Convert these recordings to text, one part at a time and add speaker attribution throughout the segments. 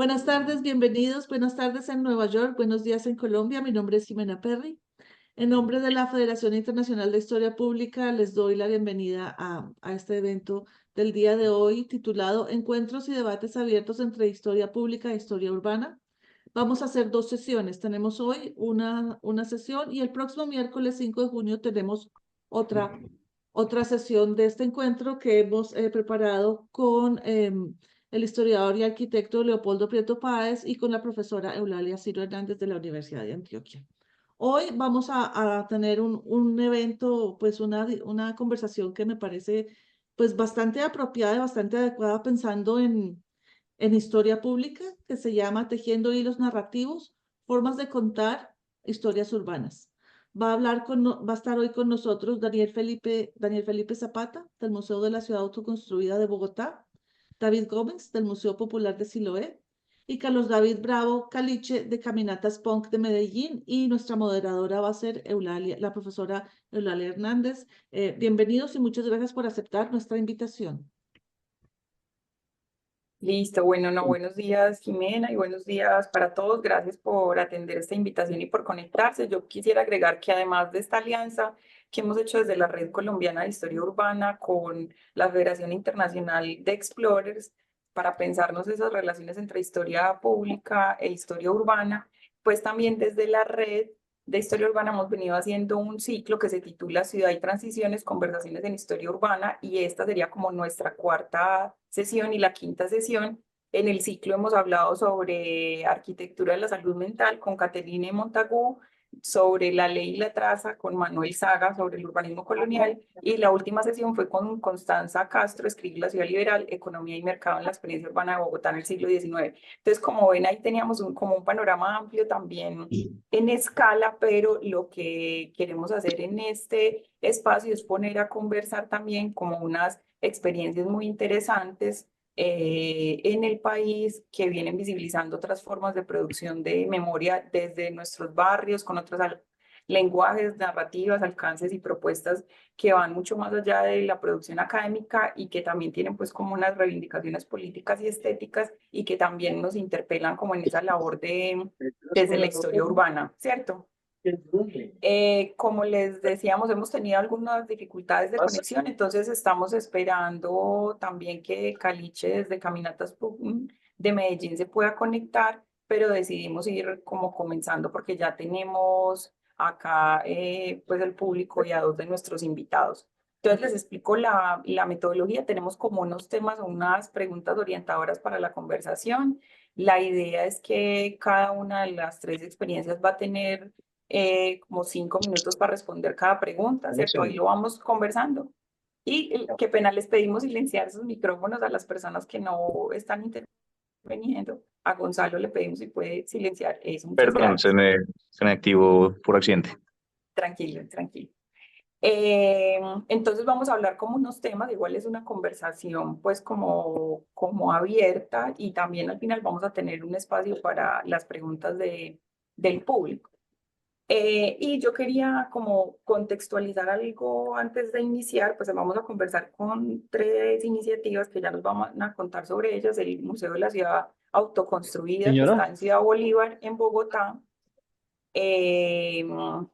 Speaker 1: Buenas tardes, bienvenidos. Buenas tardes en Nueva York, buenos días en Colombia. Mi nombre es Ximena Perry. En nombre de la Federación Internacional de Historia Pública, les doy la bienvenida a este evento del día de hoy titulado Encuentros y debates abiertos entre historia pública e historia urbana. Vamos a hacer dos sesiones. Tenemos hoy una sesión y el próximo miércoles 5 de junio tenemos otra, otra sesión de este encuentro que hemos preparado con el historiador y arquitecto Leopoldo Prieto Páez y con la profesora Eulalia Ciro Hernández de la Universidad de Antioquia. Hoy vamos a tener un evento, pues una conversación que me parece pues bastante apropiada y bastante adecuada pensando en historia pública, que se llama Tejiendo hilos narrativos, formas de contar historias urbanas. Va a estar hoy con nosotros Daniel Felipe Zapata, del Museo de la Ciudad Autoconstruida de Bogotá, David Gómez, del Museo Popular de Siloé, y Carlos David Bravo Caliche, de Caminatas Punk de Medellín, y nuestra moderadora va a ser la profesora Eulalia Hernández. Bienvenidos y muchas gracias por aceptar nuestra invitación.
Speaker 2: Listo, bueno, buenos días, Ximena, y buenos días para todos. Gracias por atender esta invitación y por conectarse. Yo quisiera agregar que además de esta alianza que hemos hecho desde la Red Colombiana de Historia Urbana con la Federación Internacional de Explorers para pensarnos esas relaciones entre historia pública e historia urbana, pues también desde la Red de Historia Urbana hemos venido haciendo un ciclo que se titula Ciudad y Transiciones, Conversaciones en Historia Urbana, y esta sería como nuestra cuarta sesión y la quinta sesión. En el ciclo hemos hablado sobre arquitectura de la salud mental con Caterine Montagu, sobre la ley y la traza con Manuel Saga, sobre el urbanismo colonial, y la última sesión fue con Constanza Castro, Escribir la ciudad liberal, economía y mercado en la experiencia urbana de Bogotá en el siglo XIX. Entonces, como ven, ahí teníamos como un panorama amplio también en escala, pero lo que queremos hacer en este espacio es poner a conversar también como unas experiencias muy interesantes en el país que vienen visibilizando otras formas de producción de memoria desde nuestros barrios, con otros lenguajes, narrativas, alcances y propuestas que van mucho más allá de la producción académica y que también tienen pues como unas reivindicaciones políticas y estéticas y que también nos interpelan como en esa labor desde la historia urbana, ¿cierto? Como les decíamos, hemos tenido algunas dificultades de conexión, entonces estamos esperando también que Caliche desde Caminatas de Medellín se pueda conectar, pero decidimos ir como comenzando porque ya tenemos acá pues el público y a dos de nuestros invitados. Entonces les explico la metodología. Tenemos como unos temas o unas preguntas orientadoras para la conversación. La idea es que cada una de las tres experiencias va a tener como 5 minutos para responder cada pregunta, ¿cierto? Ahí lo vamos conversando. Y qué pena, les pedimos silenciar sus micrófonos a las personas que no están interviniendo. A Gonzalo le pedimos si puede silenciar eso. Muchas
Speaker 3: Perdón,
Speaker 2: gracias.
Speaker 3: se me activó por accidente.
Speaker 2: Tranquilo, tranquilo. Entonces vamos a hablar como unos temas, igual es una conversación pues como abierta y también al final vamos a tener un espacio para las preguntas del público. Y yo quería como contextualizar algo antes de iniciar, pues vamos a conversar con tres iniciativas que ya nos van a contar sobre ellas: el Museo de la Ciudad Autoconstruida, que está en Ciudad Bolívar, en Bogotá; eh,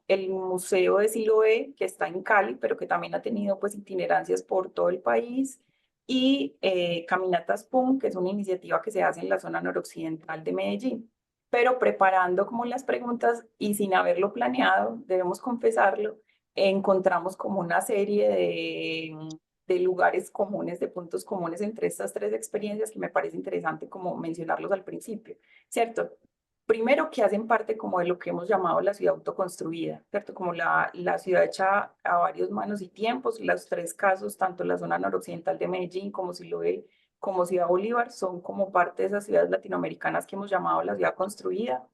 Speaker 2: el Museo de Siloé, que está en Cali, pero que también ha tenido pues itinerancias por todo el país; y Caminatas PUM, que es una iniciativa que se hace en la zona noroccidental de Medellín. Pero preparando como las preguntas y sin haberlo planeado, debemos confesarlo, encontramos como una serie de lugares comunes, de puntos comunes entre estas tres experiencias que me parece interesante como mencionarlos al principio, ¿cierto? Primero, que hacen parte como de lo que hemos llamado la ciudad autoconstruida, ¿cierto? Como la ciudad hecha a varios manos y tiempos. Los tres casos, tanto la zona noroccidental de Medellín como Siloé, como Ciudad Bolívar, son como parte de esas ciudades latinoamericanas que hemos llamado la ciudad construida.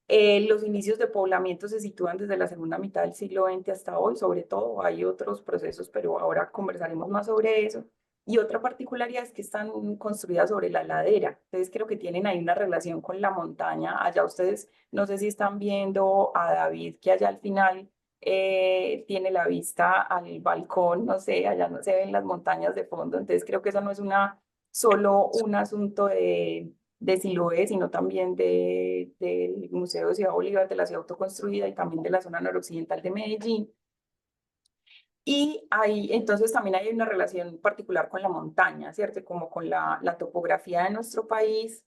Speaker 2: Los inicios de poblamiento se sitúan desde la segunda mitad del siglo XX hasta hoy, sobre todo. Hay otros procesos, pero ahora conversaremos más sobre eso. Y otra particularidad es que están construidas sobre la ladera. Entonces creo que tienen ahí una relación con la montaña. Allá ustedes, no sé si están viendo a David, que allá al final tiene la vista al balcón, no sé, allá no se ven las montañas de fondo. Entonces creo que eso no es solo un asunto de Siloé, sino también del Museo de Ciudad Bolívar, de la ciudad autoconstruida y también de la zona noroccidental de Medellín. Y ahí, entonces también hay una relación particular con la montaña, ¿cierto? Como con la topografía de nuestro país,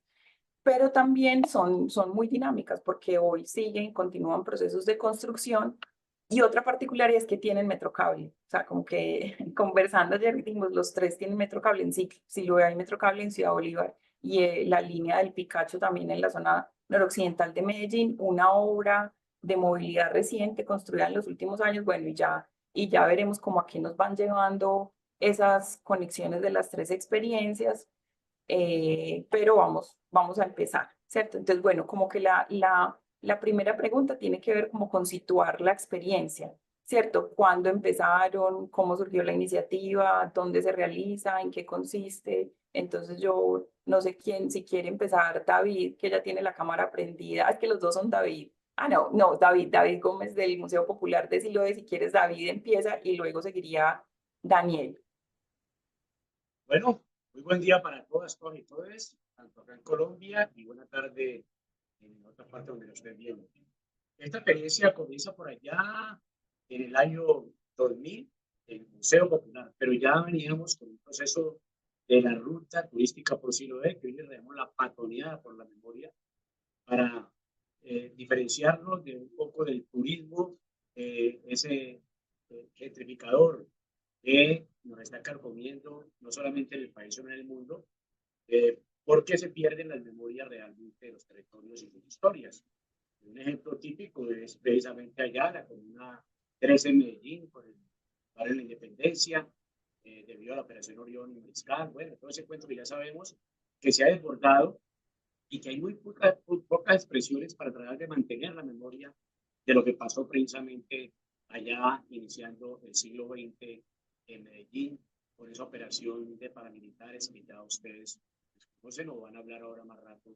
Speaker 2: pero también son muy dinámicas porque hoy continúan procesos de construcción. Y otra particularidad es que tienen metrocable, o sea, como que conversando ayer dijimos, los tres tienen metrocable en Siloé hay metrocable en Ciudad Bolívar y la línea del Picacho también en la zona noroccidental de Medellín, una obra de movilidad reciente construida en los últimos años, bueno, y ya veremos cómo a qué nos van llevando esas conexiones de las tres experiencias, pero vamos a empezar, ¿cierto? Entonces, bueno, como que la primera pregunta tiene que ver como con situar la experiencia, ¿cierto? ¿Cuándo empezaron? ¿Cómo surgió la iniciativa? ¿Dónde se realiza? ¿En qué consiste? Entonces yo no sé quién, si quiere empezar David, que ya tiene la cámara prendida. Es que los dos son David. Ah, no, David Gómez del Museo Popular de Siloé. Si quieres, David empieza y luego seguiría Daniel.
Speaker 4: Bueno, muy buen día para todas y todos, tanto acá en Colombia y buena tarde en otra parte donde nos estén viendo. Esta experiencia comienza por allá en el año 2000, en el Museo Popular, pero ya veníamos con un proceso de la ruta turística por Siloé, que hoy le llamamos la patoneada por la memoria, para diferenciarnos de un poco del turismo, ese gentrificador que nos está carcomiendo no solamente en el país, sino en el mundo, porque se pierden las memorias realmente de los territorios y sus historias. Un ejemplo típico es precisamente allá, la comuna 13 en Medellín, por el barrio de la Independencia, debido a la operación Orión y Mariscal. Bueno, todo ese cuento que ya sabemos que se ha desbordado y que hay muy pocas expresiones para tratar de mantener la memoria de lo que pasó precisamente allá, iniciando el siglo XX en Medellín, con esa operación de paramilitares que ya ustedes conocen o van a hablar ahora más rato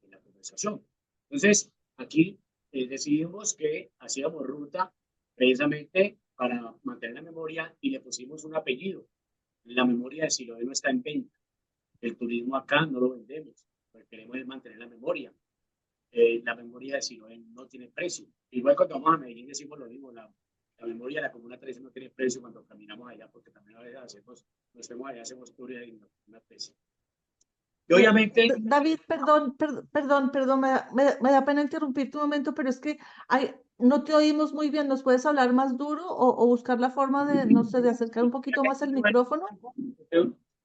Speaker 4: en la conversación. Entonces, aquí decidimos que hacíamos ruta precisamente para mantener la memoria y le pusimos un apellido. La memoria de Siloé no está en venta. El turismo acá no lo vendemos, porque queremos mantener la memoria. La memoria de Siloé no tiene precio. Igual cuando vamos a Medellín decimos lo mismo, la memoria de la Comuna 13 no tiene precio cuando caminamos allá, porque también a veces nos vemos allá, hacemos tours y no tiene precio. Y obviamente...
Speaker 1: David, perdón, me da pena interrumpirte un momento, pero es que no te oímos muy bien. ¿Nos puedes hablar más duro o buscar la forma de, no sé, de acercar un poquito más el micrófono?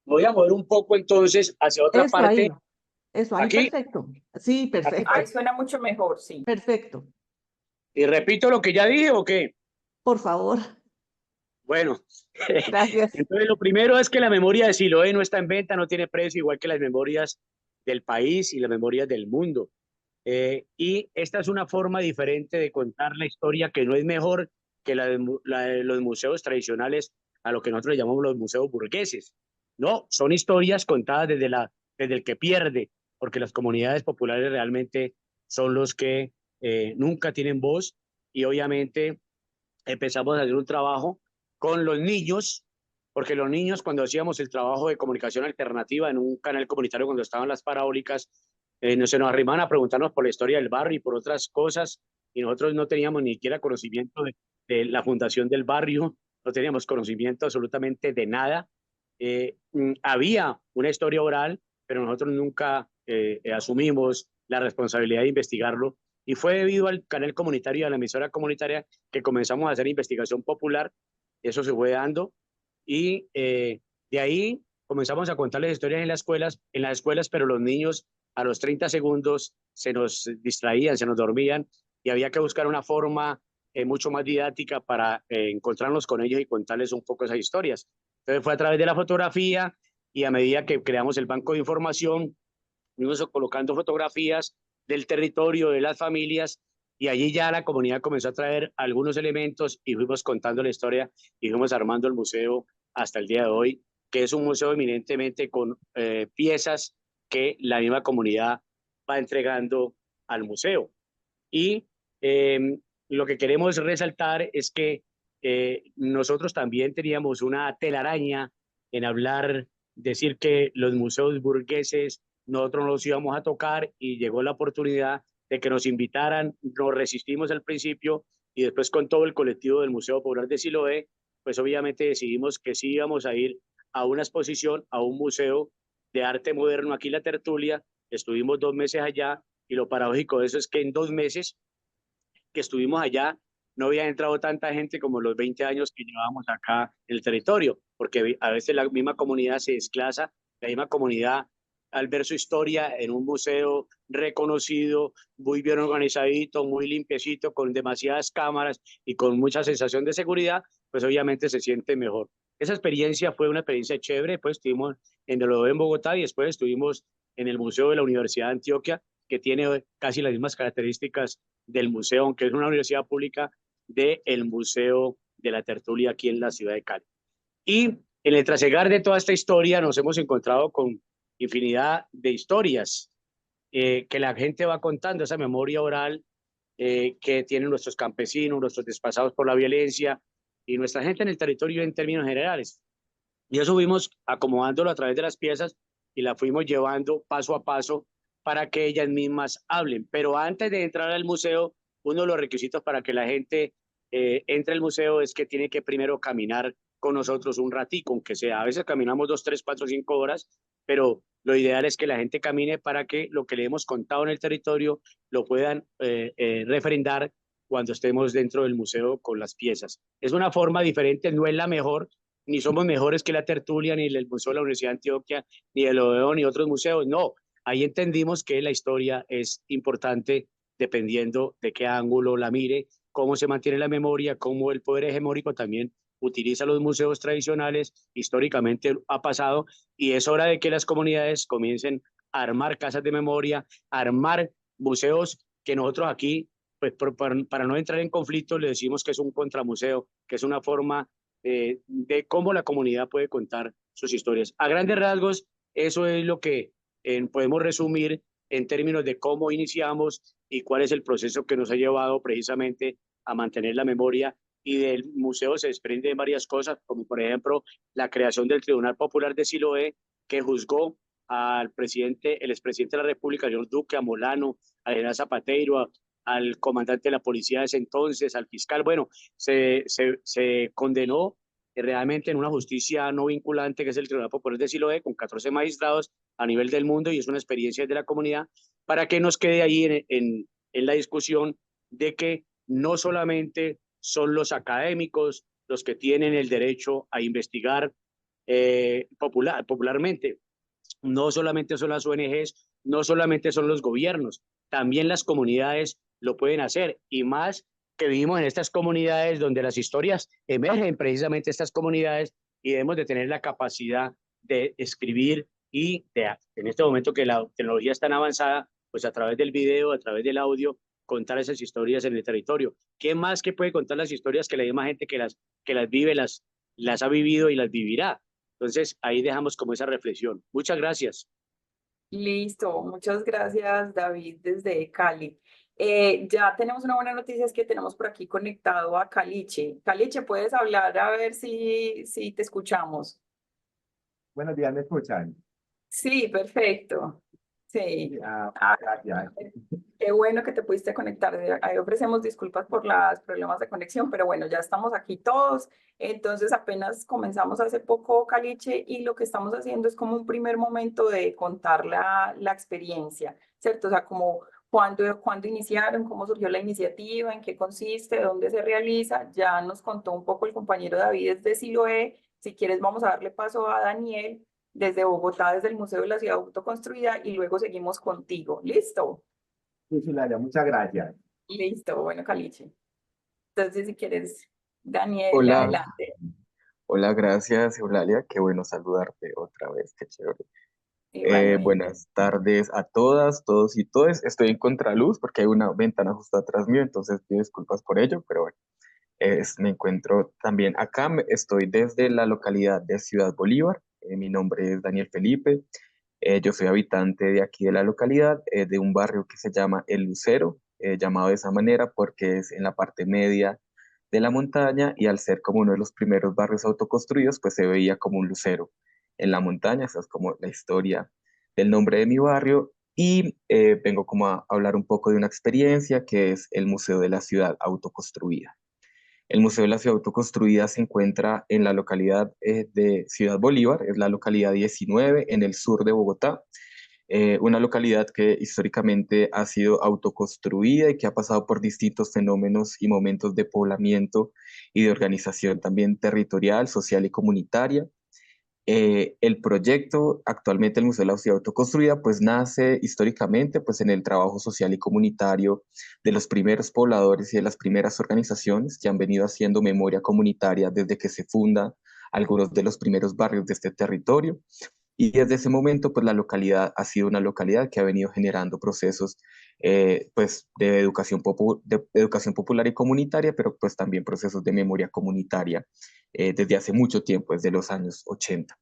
Speaker 4: Voy a mover un poco entonces hacia otra parte.
Speaker 1: Ahí,
Speaker 4: aquí,
Speaker 1: perfecto. Sí, perfecto.
Speaker 2: Ahí suena mucho mejor, sí.
Speaker 1: Perfecto.
Speaker 4: ¿Y repito lo que ya dije o qué?
Speaker 1: Por favor.
Speaker 4: Bueno,
Speaker 1: gracias.
Speaker 4: Entonces lo primero es que la memoria de Siloé no está en venta, no tiene precio, igual que las memorias del país y las memorias del mundo. Y esta es una forma diferente de contar la historia que no es mejor que la de los museos tradicionales, a lo que nosotros llamamos los museos burgueses. No, son historias contadas desde el que pierde, porque las comunidades populares realmente son los que nunca tienen voz y obviamente empezamos a hacer un trabajo con los niños, porque los niños cuando hacíamos el trabajo de comunicación alternativa en un canal comunitario cuando estaban las parabólicas, se nos arrimaban a preguntarnos por la historia del barrio y por otras cosas, y nosotros no teníamos ni siquiera conocimiento de la fundación del barrio, no teníamos conocimiento absolutamente de nada. Había una historia oral, pero nosotros nunca asumimos la responsabilidad de investigarlo, y fue debido al canal comunitario y a la emisora comunitaria que comenzamos a hacer investigación popular. Eso se fue dando y de ahí comenzamos a contarles historias en las escuelas, pero los niños a los 30 segundos se nos distraían, se nos dormían y había que buscar una forma mucho más didáctica para encontrarnos con ellos y contarles un poco esas historias. Entonces fue a través de la fotografía y a medida que creamos el banco de información, fuimos colocando fotografías del territorio, de las familias, y allí ya la comunidad comenzó a traer algunos elementos y fuimos contando la historia y fuimos armando el museo hasta el día de hoy, que es un museo eminentemente con piezas que la misma comunidad va entregando al museo. Y lo que queremos resaltar es que nosotros también teníamos una telaraña en hablar, decir que los museos burgueses nosotros no los íbamos a tocar y llegó la oportunidad de que nos invitaran, nos resistimos al principio y después con todo el colectivo del Museo Popular de Siloé, pues obviamente decidimos que sí íbamos a ir a una exposición, a un museo de arte moderno aquí en La Tertulia. Estuvimos 2 meses allá y lo paradójico de eso es que en 2 meses que estuvimos allá no había entrado tanta gente como los 20 años que llevábamos acá en el territorio, porque a veces la misma comunidad se desplaza, la misma comunidad al ver su historia en un museo reconocido, muy bien organizadito, muy limpiecito, con demasiadas cámaras y con mucha sensación de seguridad, pues obviamente se siente mejor. Esa experiencia fue una experiencia chévere, pues estuvimos en el ODE en Bogotá y después estuvimos en el Museo de la Universidad de Antioquia, que tiene casi las mismas características del museo, aunque es una universidad pública, del Museo de la Tertulia aquí en la ciudad de Cali. Y en el trasegar de toda esta historia nos hemos encontrado con infinidad de historias que la gente va contando, esa memoria oral que tienen nuestros campesinos, nuestros desplazados por la violencia y nuestra gente en el territorio en términos generales. Y eso fuimos acomodándolo a través de las piezas y la fuimos llevando paso a paso para que ellas mismas hablen. Pero antes de entrar al museo, uno de los requisitos para que la gente entre al museo es que tiene que primero caminar con nosotros un ratico, aunque sea. A veces caminamos 2, 3, 4, 5 horas, pero lo ideal es que la gente camine para que lo que le hemos contado en el territorio lo puedan refrendar cuando estemos dentro del museo con las piezas. Es una forma diferente, no es la mejor, ni somos mejores que la Tertulia, ni el Museo de la Universidad de Antioquia, ni el ODEO, ni otros museos. No, ahí entendimos que la historia es importante dependiendo de qué ángulo la mire, cómo se mantiene la memoria, cómo el poder hegemónico también utiliza los museos tradicionales, históricamente ha pasado, y es hora de que las comunidades comiencen a armar casas de memoria, a armar museos que nosotros aquí, pues para no entrar en conflicto, le decimos que es un contramuseo, que es una forma de cómo la comunidad puede contar sus historias. A grandes rasgos, eso es lo que podemos resumir en términos de cómo iniciamos y cuál es el proceso que nos ha llevado precisamente a mantener la memoria. Y del museo se desprenden varias cosas, como por ejemplo la creación del Tribunal Popular de Siloé, que juzgó al presidente, el expresidente de la República, George Duque, a Molano, a general Zapatero, al comandante de la policía de ese entonces, al fiscal. Bueno, se condenó realmente en una justicia no vinculante, que es el Tribunal Popular de Siloé, con 14 magistrados a nivel del mundo, y es una experiencia de la comunidad, para que nos quede ahí en la discusión de que no solamente son los académicos los que tienen el derecho a investigar popularmente, no solamente son las ONGs, no solamente son los gobiernos, también las comunidades lo pueden hacer, y más que vivimos en estas comunidades donde las historias emergen precisamente estas comunidades, y debemos de tener la capacidad de escribir y en este momento que la tecnología es tan avanzada, pues a través del video, a través del audio, contar esas historias en el territorio. ¿Qué más que puede contar las historias que la misma gente que las vive, las ha vivido y las vivirá? Entonces, ahí dejamos como esa reflexión. Muchas gracias.
Speaker 2: Listo, muchas gracias David desde Cali. Ya tenemos una buena noticia, es que tenemos por aquí conectado a Caliche. Caliche, ¿puedes hablar a ver si te escuchamos?
Speaker 5: Buenos días, ¿me escuchan?
Speaker 2: Sí, perfecto. Sí.
Speaker 5: Gracias.
Speaker 2: Qué bueno que te pudiste conectar. Ahí ofrecemos disculpas por los problemas de conexión, pero bueno, ya estamos aquí todos. Entonces apenas comenzamos hace poco Caliche y lo que estamos haciendo es como un primer momento de contar la experiencia, ¿cierto? O sea, como cuándo iniciaron, cómo surgió la iniciativa, en qué consiste, dónde se realiza. Ya nos contó un poco el compañero David desde Siloé. Si quieres, vamos a darle paso a Daniel desde Bogotá, desde el Museo de la Ciudad Autoconstruida, y luego seguimos contigo. ¿Listo?
Speaker 5: Sí, Hilaria, muchas gracias.
Speaker 2: Listo, bueno, Caliche. Entonces, si quieres, Daniel,
Speaker 6: Hola,
Speaker 2: adelante.
Speaker 6: hola, gracias, Eulalia. Qué bueno saludarte otra vez, qué chévere.
Speaker 2: Igualmente.
Speaker 6: Buenas tardes a todas, todos y todes. Estoy en contraluz porque hay una ventana justo atrás mío, entonces pido disculpas por ello, pero bueno, me encuentro también acá. Estoy desde la localidad de Ciudad Bolívar. Mi nombre es Daniel Felipe. Yo soy habitante de aquí de la localidad, de un barrio que se llama El Lucero, llamado de esa manera porque es en la parte media de la montaña, y al ser como uno de los primeros barrios autoconstruidos, pues se veía como un lucero en la montaña. Esa es como la historia del nombre de mi barrio y vengo como a hablar un poco de una experiencia que es el Museo de la Ciudad Autoconstruida. El Museo de la Ciudad Autoconstruida se encuentra en la localidad de Ciudad Bolívar, es la localidad 19 en el sur de Bogotá, una localidad que históricamente ha sido autoconstruida y que ha pasado por distintos fenómenos y momentos de poblamiento y de organización también territorial, social y comunitaria. El proyecto, actualmente el Museo de la Ciudad Autoconstruida, pues nace históricamente pues en el trabajo social y comunitario de los primeros pobladores y de las primeras organizaciones que han venido haciendo memoria comunitaria desde que se funda algunos de los primeros barrios de este territorio. Y desde ese momento, pues la localidad ha sido una localidad que ha venido generando procesos pues de educación popular y comunitaria, pero pues también procesos de memoria comunitaria desde hace mucho tiempo, desde los años 80.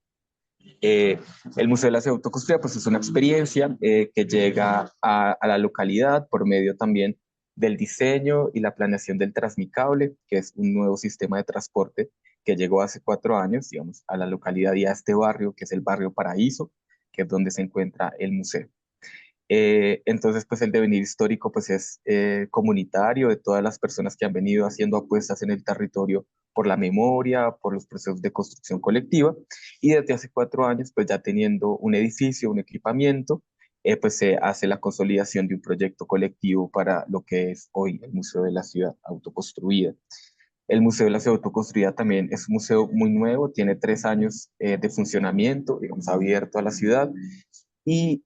Speaker 6: Eh, el Museo de la Ciudad Autoconstruida pues es una experiencia que llega a la localidad por medio también del diseño y la planeación del Transmicable, que es un nuevo sistema de transporte que llegó hace 4 años, digamos, a la localidad y a este barrio, que es el barrio Paraíso, que es donde se encuentra el museo. Entonces, pues el devenir histórico pues es comunitario de todas las personas que han venido haciendo apuestas en el territorio por la memoria, por los procesos de construcción colectiva, y desde hace 4 años, pues ya teniendo un edificio, un equipamiento, pues se hace la consolidación de un proyecto colectivo para lo que es hoy el Museo de la Ciudad Autoconstruida. El Museo de la Ciudad Autoconstruida también es un museo muy nuevo, tiene 3 años de funcionamiento, digamos, abierto a la ciudad, y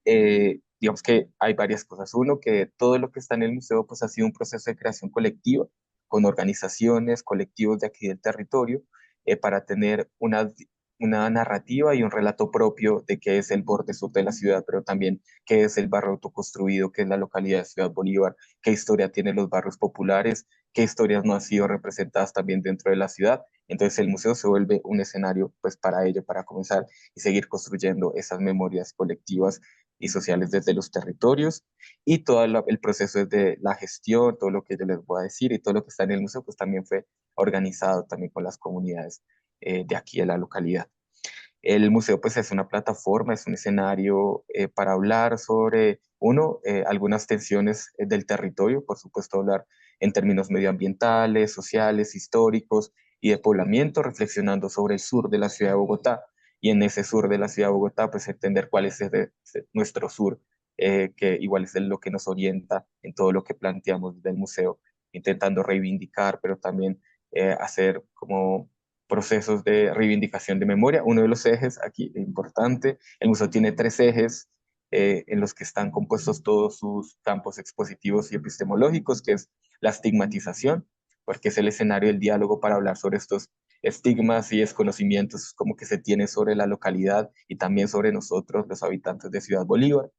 Speaker 6: digamos que hay varias cosas. Uno, que todo lo que está en el museo pues ha sido un proceso de creación colectiva con organizaciones, colectivos de aquí del territorio, para tener una narrativa y un relato propio de qué es el borde sur de la ciudad, pero también qué es el barrio autoconstruido, qué es la localidad de Ciudad Bolívar, qué historia tienen los barrios populares, qué historias no han sido representadas también dentro de la ciudad. Entonces el museo se vuelve un escenario pues para ello, para comenzar y seguir construyendo esas memorias colectivas y sociales desde los territorios, y todo el proceso de la gestión, todo lo que yo les voy a decir y todo lo que está en el museo, pues también fue organizado también con las comunidades de aquí de la localidad. El museo pues es una plataforma, es un escenario para hablar sobre, uno, algunas tensiones del territorio, por supuesto hablar en términos medioambientales, sociales, históricos y de poblamiento, reflexionando sobre el sur de la ciudad de Bogotá, y en ese sur de la ciudad de Bogotá pues entender cuál es nuestro sur, que igual es lo que nos orienta en todo lo que planteamos del museo, intentando reivindicar, pero también hacer como procesos de reivindicación de memoria. Uno de los ejes aquí importante, el museo tiene 3 ejes en los que están compuestos todos sus campos expositivos y epistemológicos, que es la estigmatización, porque es el escenario del diálogo para hablar sobre estos estigmas y desconocimientos como que se tiene sobre la localidad y también sobre nosotros, los habitantes de Ciudad Bolívar.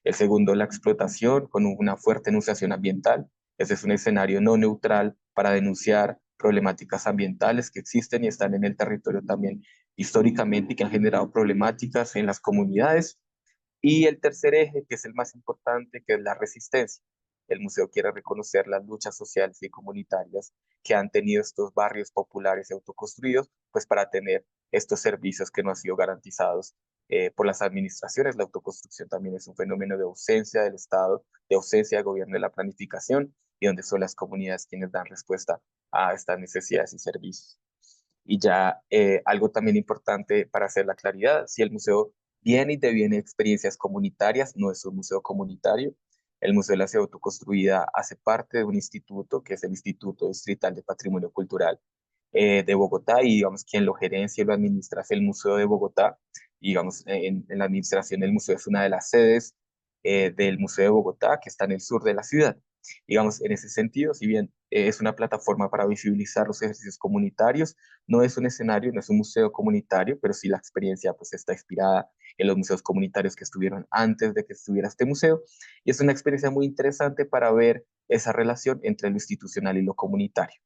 Speaker 6: El segundo, la explotación, con una fuerte enunciación ambiental. Ese es un escenario no neutral para denunciar problemáticas ambientales que existen y están en el territorio también históricamente y que han generado problemáticas en las comunidades. Y el tercer eje, que es el más importante, que es la resistencia. El museo quiere reconocer las luchas sociales y comunitarias que han tenido estos barrios populares y autoconstruidos, pues para tener estos servicios que no han sido garantizados por las administraciones. La autoconstrucción también es un fenómeno de ausencia del Estado, de ausencia del gobierno de la planificación, y donde son las comunidades quienes dan respuesta a estas necesidades y servicios. Y ya algo también importante para hacer la claridad, si el museo viene y deviene experiencias comunitarias, no es un museo comunitario. El Museo de la Ciudad Autoconstruida hace parte de un instituto, que es el Instituto Distrital de Patrimonio Cultural de Bogotá, y digamos quien lo gerencia y lo administra es el Museo de Bogotá. Y digamos, en la administración del museo es una de las sedes del Museo de Bogotá, que está en el sur de la ciudad. Digamos, en ese sentido, si bien es una plataforma para visibilizar los ejercicios comunitarios, no es un escenario, no es un museo comunitario, pero sí la experiencia pues está inspirada en los museos comunitarios que estuvieron antes de que estuviera este museo, y es una experiencia muy interesante para ver esa relación entre lo institucional y lo comunitario.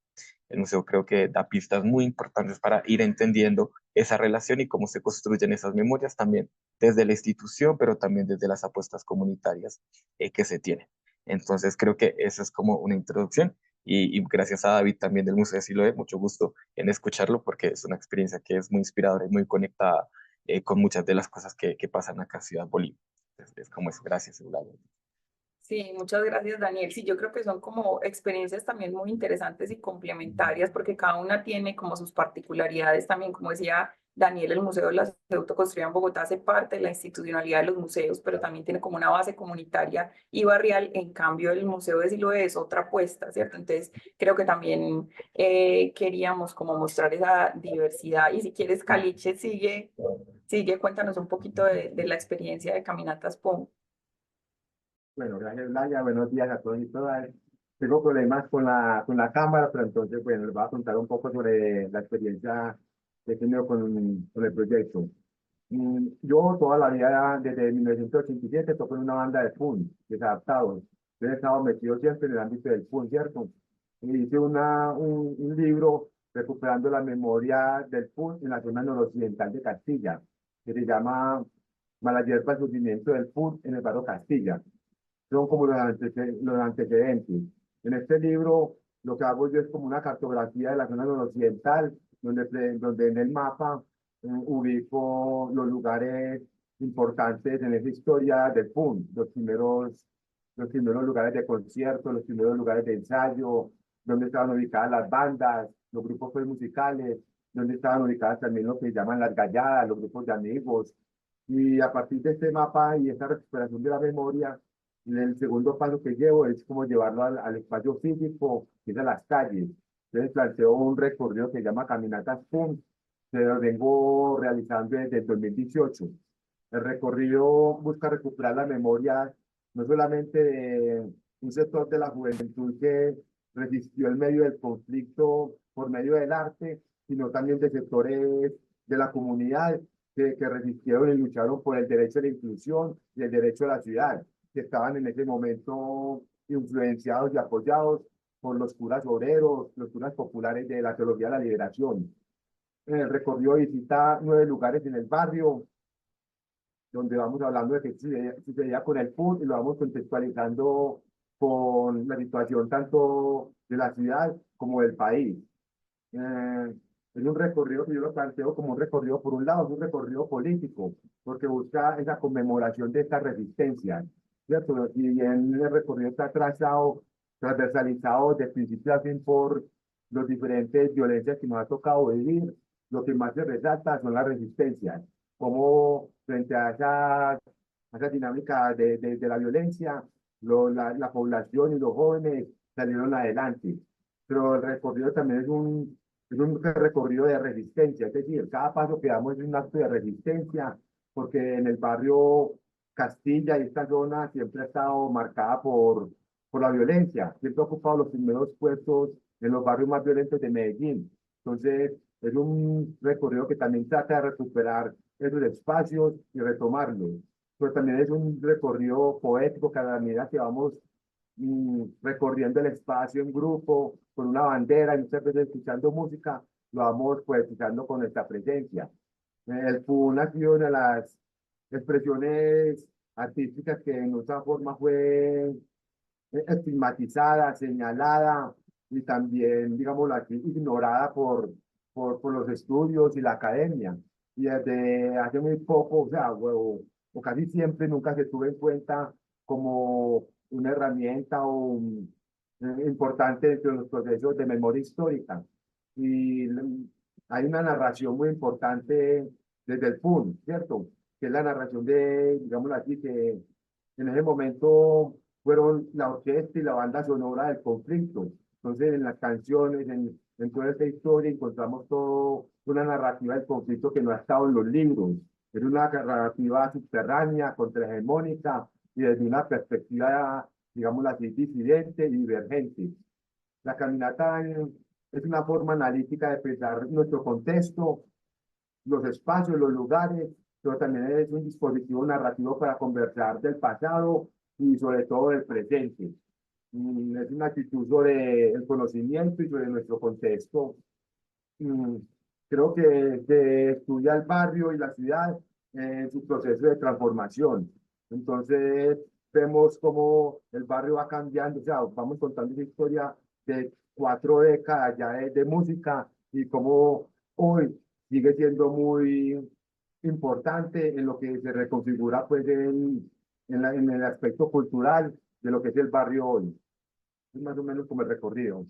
Speaker 6: El museo creo que da pistas muy importantes para ir entendiendo esa relación y cómo se construyen esas memorias también desde la institución, pero también desde las apuestas comunitarias que se tienen. Entonces creo que esa es como una introducción, y gracias a David también del Museo de Siloé, mucho gusto en escucharlo porque es una experiencia que es muy inspiradora y muy conectada con muchas de las cosas que pasan acá en Ciudad Bolívar. Es como eso. Gracias, Eulalia.
Speaker 2: Sí, muchas gracias, Daniel. Sí, yo creo que son como experiencias también muy interesantes y complementarias porque cada una tiene como sus particularidades también. Como decía Daniel, el Museo de la Ciudad Autoconstruida en Bogotá hace parte de la institucionalidad de los museos, pero también tiene como una base comunitaria y barrial. En cambio, el Museo de Siloé es otra apuesta, ¿cierto? Entonces, creo que también queríamos como mostrar esa diversidad. Y si quieres, Caliche, cuéntanos un poquito de la experiencia de Caminatas POM.
Speaker 5: Bueno, gracias, Eulalia. Buenos días a todos y todas. Tengo problemas con la cámara, pero entonces, bueno, les voy a contar un poco sobre la experiencia que he tenido con el proyecto. Yo toda la vida, desde 1987, toco en una banda de punk, desadaptados. Yo he estado metido siempre en el ámbito del punk, ¿cierto? Y hice un libro recuperando la memoria del punk en la zona noroccidental de Castilla, que se llama Mala hierba, el surgimiento del punk en el barrio Castilla. Son como los antecedentes. En este libro lo que hago yo es como una cartografía de la zona noroccidental, donde en el mapa ubico los lugares importantes en esa historia del punk, los primeros lugares de concierto, los primeros lugares de ensayo, donde estaban ubicadas las bandas, los grupos pues, musicales, donde estaban ubicadas también lo que llaman las galladas, los grupos de amigos. Y a partir de este mapa y esta recuperación de la memoria, el segundo paso que llevo es como llevarlo al espacio físico, que es a las calles. Entonces planteo un recorrido que se llama Caminatas PUM, que lo vengo realizando desde el 2018. El recorrido busca recuperar la memoria no solamente de un sector de la juventud que resistió el medio del conflicto por medio del arte, sino también de sectores de la comunidad que resistieron y lucharon por el derecho a la inclusión y el derecho a la ciudad, que estaban en ese momento influenciados y apoyados por los curas obreros, los curas populares de la teología de la liberación. En el recorrido visita 9 lugares en el barrio, donde vamos hablando de qué sucedía con el PUT y lo vamos contextualizando con la situación tanto de la ciudad como del país. Es un recorrido que yo lo planteo como un recorrido, por un lado, es un recorrido político, porque busca esa conmemoración de esta resistencia, ¿cierto? Y bien el recorrido está trazado, transversalizado de principio a fin por las diferentes violencias que nos ha tocado vivir, lo que más se resalta son las resistencias, como frente a esa dinámica de la violencia, la población y los jóvenes salieron adelante. Pero el recorrido también es un recorrido de resistencia, es decir, cada paso que damos es un acto de resistencia, porque en el barrio Castilla y esta zona siempre ha estado marcada por la violencia, siempre ha ocupado los primeros puestos en los barrios más violentos de Medellín. Entonces, es un recorrido que también trata de recuperar esos espacios y retomarlos. Pero también es un recorrido poético, cada medida que vamos recorriendo el espacio en grupo, con una bandera y muchas veces escuchando música, lo vamos poetizando con nuestra presencia. El PUN ha sido una de las expresiones artísticas que en otra forma fue estigmatizada, señalada y también, digamos, aquí, ignorada por los estudios y la academia. Y desde hace muy poco, o sea, o casi siempre nunca se tuvo en cuenta como una herramienta importante dentro de los procesos de memoria histórica. Y hay una narración muy importante desde el PUN, ¿cierto? Que es la narración de, digamos así, que en ese momento fueron la orquesta y la banda sonora del conflicto. Entonces, en las canciones, en toda esta historia, encontramos todo una narrativa del conflicto que no ha estado en los libros. Es una narrativa subterránea, contrahegemónica y desde una perspectiva, digamos así, disidente y divergente. La caminata es una forma analítica de pensar nuestro contexto, los espacios, los lugares, pero también es un dispositivo narrativo para conversar del pasado y sobre todo del presente. Es una actitud sobre el conocimiento y sobre nuestro contexto. Mm, Creo que estudia el barrio y la ciudad en su proceso de transformación. Entonces, vemos cómo el barrio va cambiando, o sea, vamos contando esa historia de 4 décadas ya de música y cómo hoy sigue siendo muy importante en lo que se reconfigura pues en el aspecto cultural de lo que es el barrio hoy. Es más o menos como el recorrido.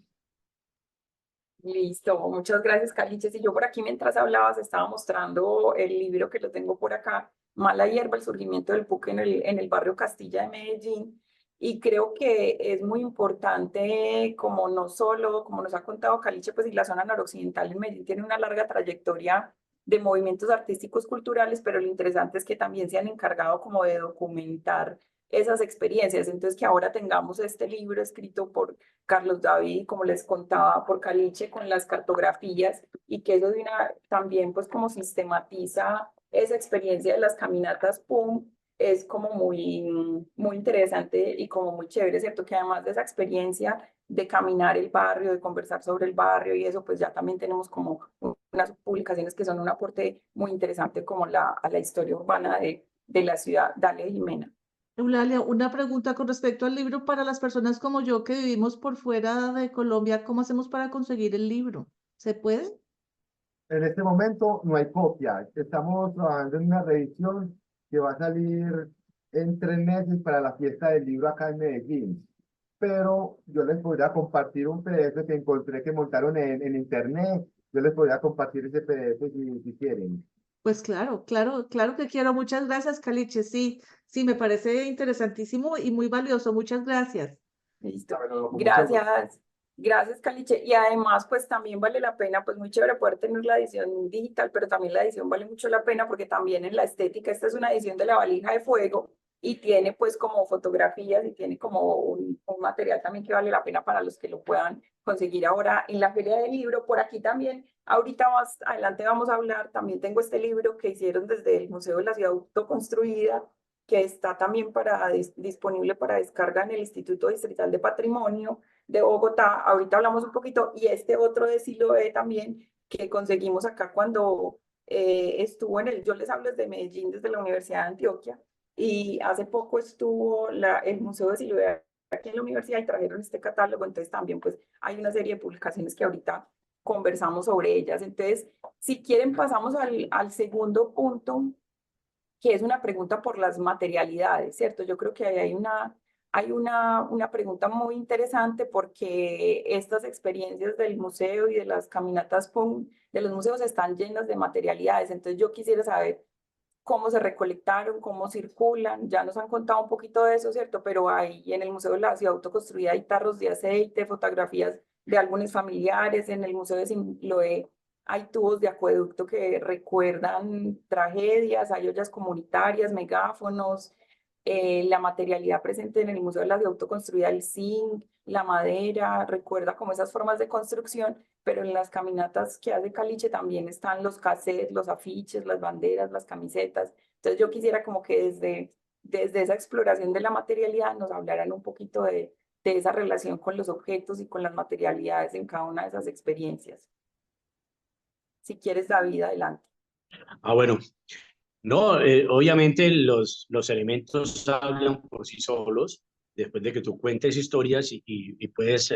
Speaker 2: Listo, muchas gracias, Caliches. Y yo por aquí mientras hablabas estaba mostrando el libro que lo tengo por acá, Mala Hierba, el surgimiento del PUC en el barrio Castilla de Medellín. Y creo que es muy importante, como no solo, como nos ha contado Caliche, pues y la zona noroccidental en Medellín tiene una larga trayectoria de movimientos artísticos culturales, pero lo interesante es que también se han encargado como de documentar esas experiencias. Entonces, que ahora tengamos este libro escrito por Carlos David, como les contaba, por Caliche, con las cartografías, y que eso de una, también pues como sistematiza esa experiencia de las caminatas PUM, es como muy interesante y como muy chévere, ¿cierto? Que además de esa experiencia de caminar el barrio, de conversar sobre el barrio y eso, pues ya también tenemos como unas publicaciones que son un aporte muy interesante como a la historia urbana de la ciudad. Dale, Jimena.
Speaker 1: Eulalia, una pregunta con respecto al libro para las personas como yo que vivimos por fuera de Colombia, ¿cómo hacemos para conseguir el libro? ¿Se puede?
Speaker 5: En este momento no hay copia. Estamos trabajando en una reedición que va a salir en 3 meses para la fiesta del libro acá en Medellín. Pero yo les podría compartir un PDF que encontré que montaron en internet. Yo les podría compartir ese PDF si quieren.
Speaker 1: Pues claro, claro, claro que quiero. Muchas gracias, Caliche. Sí, sí, me parece interesantísimo y muy valioso. Muchas gracias.
Speaker 2: Listo.
Speaker 5: Bueno, con mucho gusto.
Speaker 2: Gracias. Gracias, Caliche. Y además, pues también vale la pena, pues muy chévere poder tener la edición digital, pero también la edición vale mucho la pena porque también en la estética, esta es una edición de La Valija de Fuego y tiene pues como fotografías y tiene como un material también que vale la pena para los que lo puedan conseguir ahora en la Feria del Libro. Por aquí también, ahorita más adelante vamos a hablar, también tengo este libro que hicieron desde el Museo de la Ciudad Autoconstruida, que está también disponible para descarga en el Instituto Distrital de Patrimonio de Bogotá. Ahorita hablamos un poquito, y este otro de Siloé también, que conseguimos acá cuando estuvo yo les hablo desde Medellín, desde la Universidad de Antioquia, y hace poco estuvo el Museo de Siloé aquí en la universidad y trajeron este catálogo, entonces también pues hay una serie de publicaciones que ahorita conversamos sobre ellas. Entonces, si quieren pasamos al segundo punto, que es una pregunta por las materialidades, ¿cierto? Yo creo que hay una pregunta muy interesante porque estas experiencias del museo y de las caminatas de los museos están llenas de materialidades. Entonces yo quisiera saber cómo se recolectaron, cómo circulan. Ya nos han contado un poquito de eso, ¿cierto? Pero hay en el Museo de la Ciudad Autoconstruida hay tarros de aceite, fotografías de algunos familiares. En el Museo de Siloé hay tubos de acueducto que recuerdan tragedias, hay ollas comunitarias, megáfonos, la materialidad presente en el Museo de la Ciudad Autoconstruida, el zinc, la madera, recuerda como esas formas de construcción, pero en las caminatas que hace Caliche también están los cassettes, los afiches, las banderas, las camisetas. Entonces yo quisiera como que desde esa exploración de la materialidad nos hablaran un poquito de esa relación con los objetos y con las materialidades en cada una de esas experiencias. Si quieres, David, adelante.
Speaker 4: Bueno, no, obviamente los elementos hablan por sí solos, después de que tú cuentes historias y puedes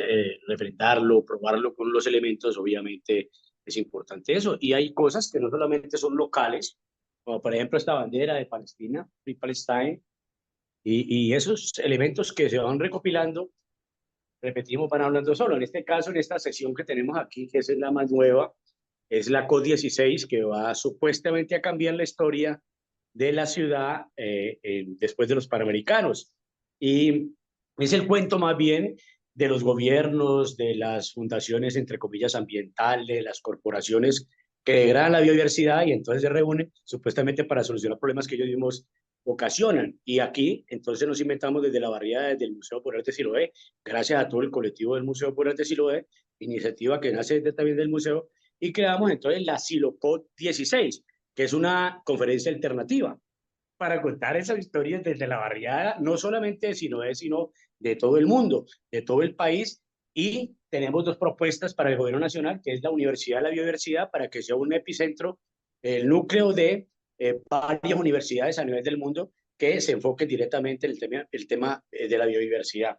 Speaker 4: refrendarlo, probarlo con los elementos, obviamente es importante eso. Y hay cosas que no solamente son locales, como por ejemplo esta bandera de Palestina, Free Palestine, y esos elementos que se van recopilando, repetimos, van hablando solo. En este caso, en esta sesión que tenemos aquí, que es la más nueva, es la COP16, que va supuestamente a cambiar la historia de la ciudad después de los Panamericanos. Y es el cuento más bien de los gobiernos, de las fundaciones, entre comillas, ambientales, las corporaciones que degradan la biodiversidad y entonces se reúnen supuestamente para solucionar problemas que ellos mismos ocasionan. Y aquí entonces nos inventamos desde la barriada, desde el Museo Popular de Siloé, gracias a todo el colectivo del Museo Popular de Siloé, iniciativa que nace también del museo, y creamos entonces la Silocod 16, que es una conferencia alternativa para contar esas historias desde la barriada, no solamente de Siloé, sino de todo el mundo, de todo el país. Y tenemos dos propuestas para el gobierno nacional, que es la Universidad de la Biodiversidad, para que sea un epicentro, el núcleo de varias universidades a nivel del mundo que se enfoquen directamente en el tema de la biodiversidad.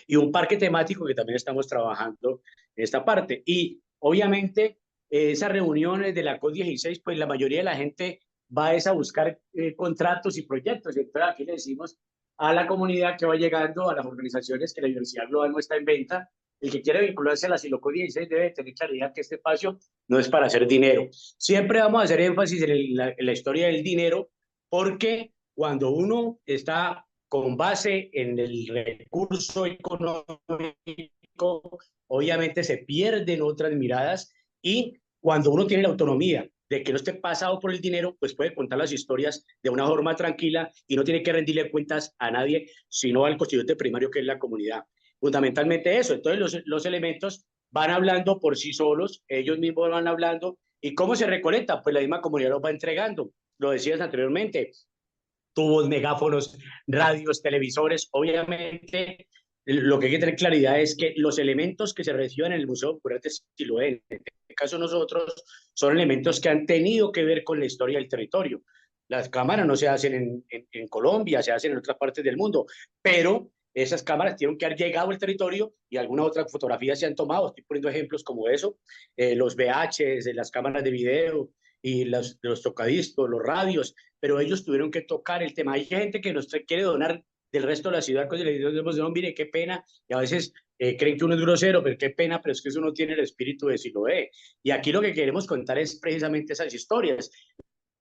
Speaker 4: Y un parque temático que también estamos trabajando en esta parte. Y obviamente esas reuniones de la COP16, pues la mayoría de la gente va es a buscar contratos y proyectos. Entonces aquí le decimos a la comunidad que va llegando, a las organizaciones, que la Universidad Global no está en venta. El que quiere vincularse a la Siloco 16 debe tener claridad que este espacio no es para hacer dinero. Siempre vamos a hacer énfasis en la historia del dinero, porque cuando uno está con base en el recurso económico, obviamente se pierden otras miradas, y cuando uno tiene la autonomía de que no esté pasado por el dinero, pues puede contar las historias de una forma tranquila y no tiene que rendirle cuentas a nadie, sino al constituyente primario, que es la comunidad. Fundamentalmente eso. Entonces los elementos van hablando por sí solos, ellos mismos van hablando. ¿Y cómo se recolecta? Pues la misma comunidad los va entregando. Lo decías anteriormente, tubos, megáfonos, radios, televisores. Obviamente, lo que hay que tener claridad es que los elementos que se reciben en el Museo Popular de Siloé, en este caso nosotros, son elementos que han tenido que ver con la historia del territorio. Las cámaras no se hacen en Colombia, se hacen en otras partes del mundo, pero esas cámaras tienen que haber llegado al territorio y algunas otras fotografías se han tomado. Estoy poniendo ejemplos como eso, los VHs, las cámaras de video y los tocadiscos, los radios, pero ellos tuvieron que tocar el tema. Hay gente que nos quiere donar del resto de la ciudad, cuando le decimos, no, mire, qué pena, y a veces creen que uno es grosero, pero qué pena, pero es que eso no tiene el espíritu de Siloé. Y aquí lo que queremos contar es precisamente esas historias,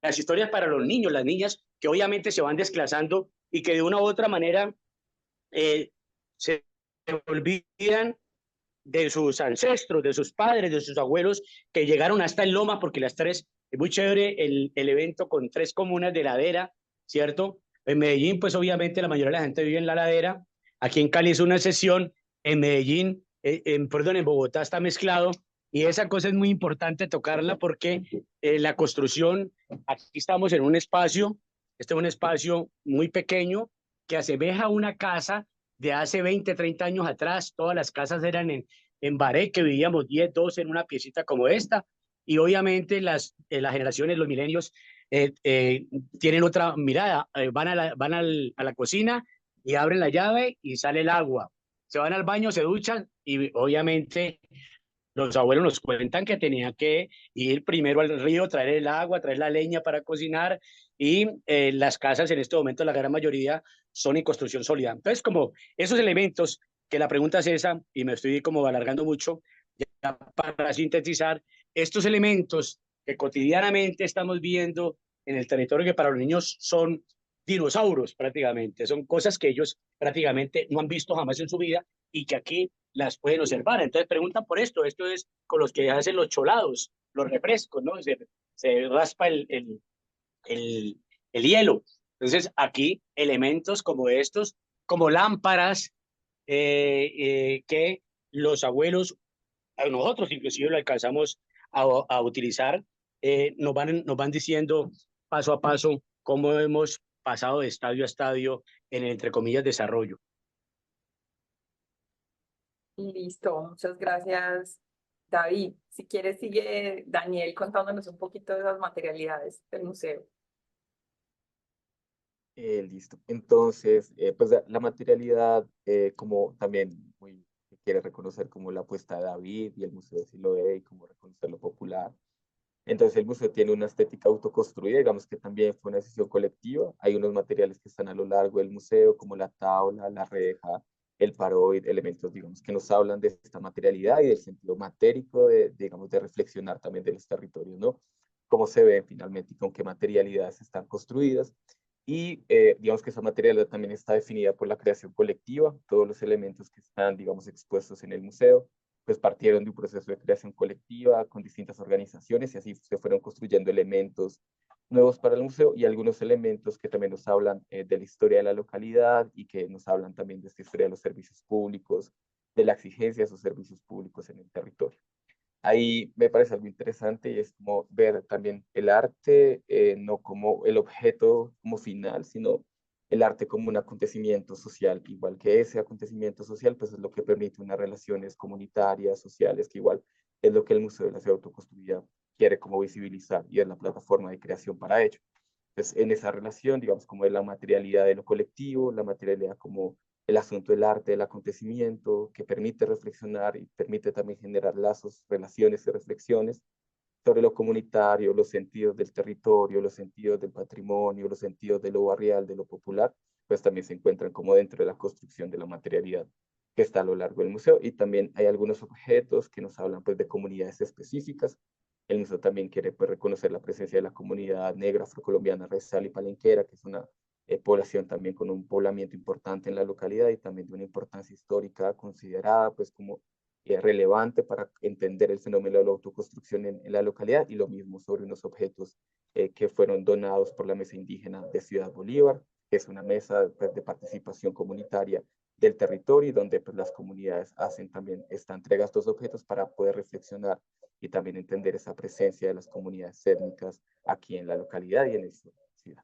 Speaker 4: las historias para los niños, las niñas, que obviamente se van desclasando y que de una u otra manera se olvidan de sus ancestros, de sus padres, de sus abuelos, que llegaron hasta el Loma, porque las tres, es muy chévere el evento con 3 comunas de ladera, ¿cierto? En Medellín, pues obviamente la mayoría de la gente vive en la ladera. Aquí en Cali es una excepción. En Medellín, perdón, en Bogotá está mezclado. Y esa cosa es muy importante tocarla, porque la construcción, aquí estamos en un espacio, este es un espacio muy pequeño que asemeja una casa de hace 20, 30 años atrás. Todas las casas eran en Baré, que vivíamos 10, 12 en una piecita como esta. Y obviamente las generaciones, los milenios, eh, eh, tienen otra mirada. Van a la cocina y abren la llave y sale el agua. Se van al baño, se duchan y obviamente los abuelos nos cuentan que tenía que ir primero al río, traer el agua, traer la leña para cocinar, y las casas en este momento, la gran mayoría, son en construcción sólida. Entonces, como esos elementos, que la pregunta es esa, y me estoy como alargando mucho, ya para sintetizar, estos elementos que cotidianamente estamos viendo en el territorio, que para los niños son dinosaurios prácticamente, son cosas que ellos prácticamente no han visto jamás en su vida y que aquí las pueden observar. Entonces preguntan por esto. Esto es con los que hacen los cholados, los refrescos, ¿no? Se raspa el, el hielo. Entonces aquí elementos como estos, como lámparas, que los abuelos, a nosotros inclusive lo alcanzamos a utilizar, nos van diciendo paso a paso cómo hemos pasado de estadio a estadio en el, entre comillas, desarrollo.
Speaker 2: Listo, muchas gracias, David. Si quieres, sigue Daniel contándonos un poquito de esas materialidades del museo.
Speaker 6: Listo. Entonces, pues la materialidad, como también muy quiere reconocer como la apuesta de David y el Museo de Siloé y como reconocer lo popular. Entonces el museo tiene una estética autoconstruida, digamos que también fue una decisión colectiva. Hay unos materiales que están a lo largo del museo, como la tabla, la reja, el paroid, elementos, digamos, que nos hablan de esta materialidad y del sentido matérico de, digamos, de reflexionar también de los territorios, ¿no? Cómo se ven finalmente y con qué materialidades están construidas. Y digamos que esa materialidad también está definida por la creación colectiva. Todos los elementos que están, digamos, expuestos en el museo pues partieron de un proceso de creación colectiva con distintas organizaciones y así se fueron construyendo elementos nuevos para el museo y algunos elementos que también nos hablan de la historia de la localidad y que nos hablan también de esta historia de los servicios públicos, de la exigencia de esos servicios públicos en el territorio. Ahí me parece algo interesante y es como ver también el arte no como el objeto como final, sino el arte como un acontecimiento social, igual que ese acontecimiento social, pues es lo que permite unas relaciones comunitarias, sociales, que igual es lo que el Museo de la Ciudad Autoconstruida quiere como visibilizar y es la plataforma de creación para ello. Entonces, en esa relación, digamos, como de la materialidad de lo colectivo, la materialidad como el asunto del arte, del acontecimiento, que permite reflexionar y permite también generar lazos, relaciones y reflexiones. sobre lo comunitario, los sentidos del territorio, los sentidos del patrimonio, los sentidos de lo barrial, de lo popular, pues también se encuentran como dentro de la construcción de la materialidad que está a lo largo del museo. Y también hay algunos objetos que nos hablan pues de comunidades específicas. El museo también quiere pues reconocer la presencia de la comunidad negra, afrocolombiana, raizal y palenquera, que es una población también con un poblamiento importante en la localidad y también de una importancia histórica considerada pues como relevante para entender el fenómeno de la autoconstrucción en la localidad, y lo mismo sobre unos objetos que fueron donados por la Mesa Indígena de Ciudad Bolívar, que es una mesa pues, de participación comunitaria del territorio y donde pues, las comunidades hacen también esta entrega de estos objetos para poder reflexionar y también entender esa presencia de las comunidades étnicas aquí en la localidad y en la ciudad.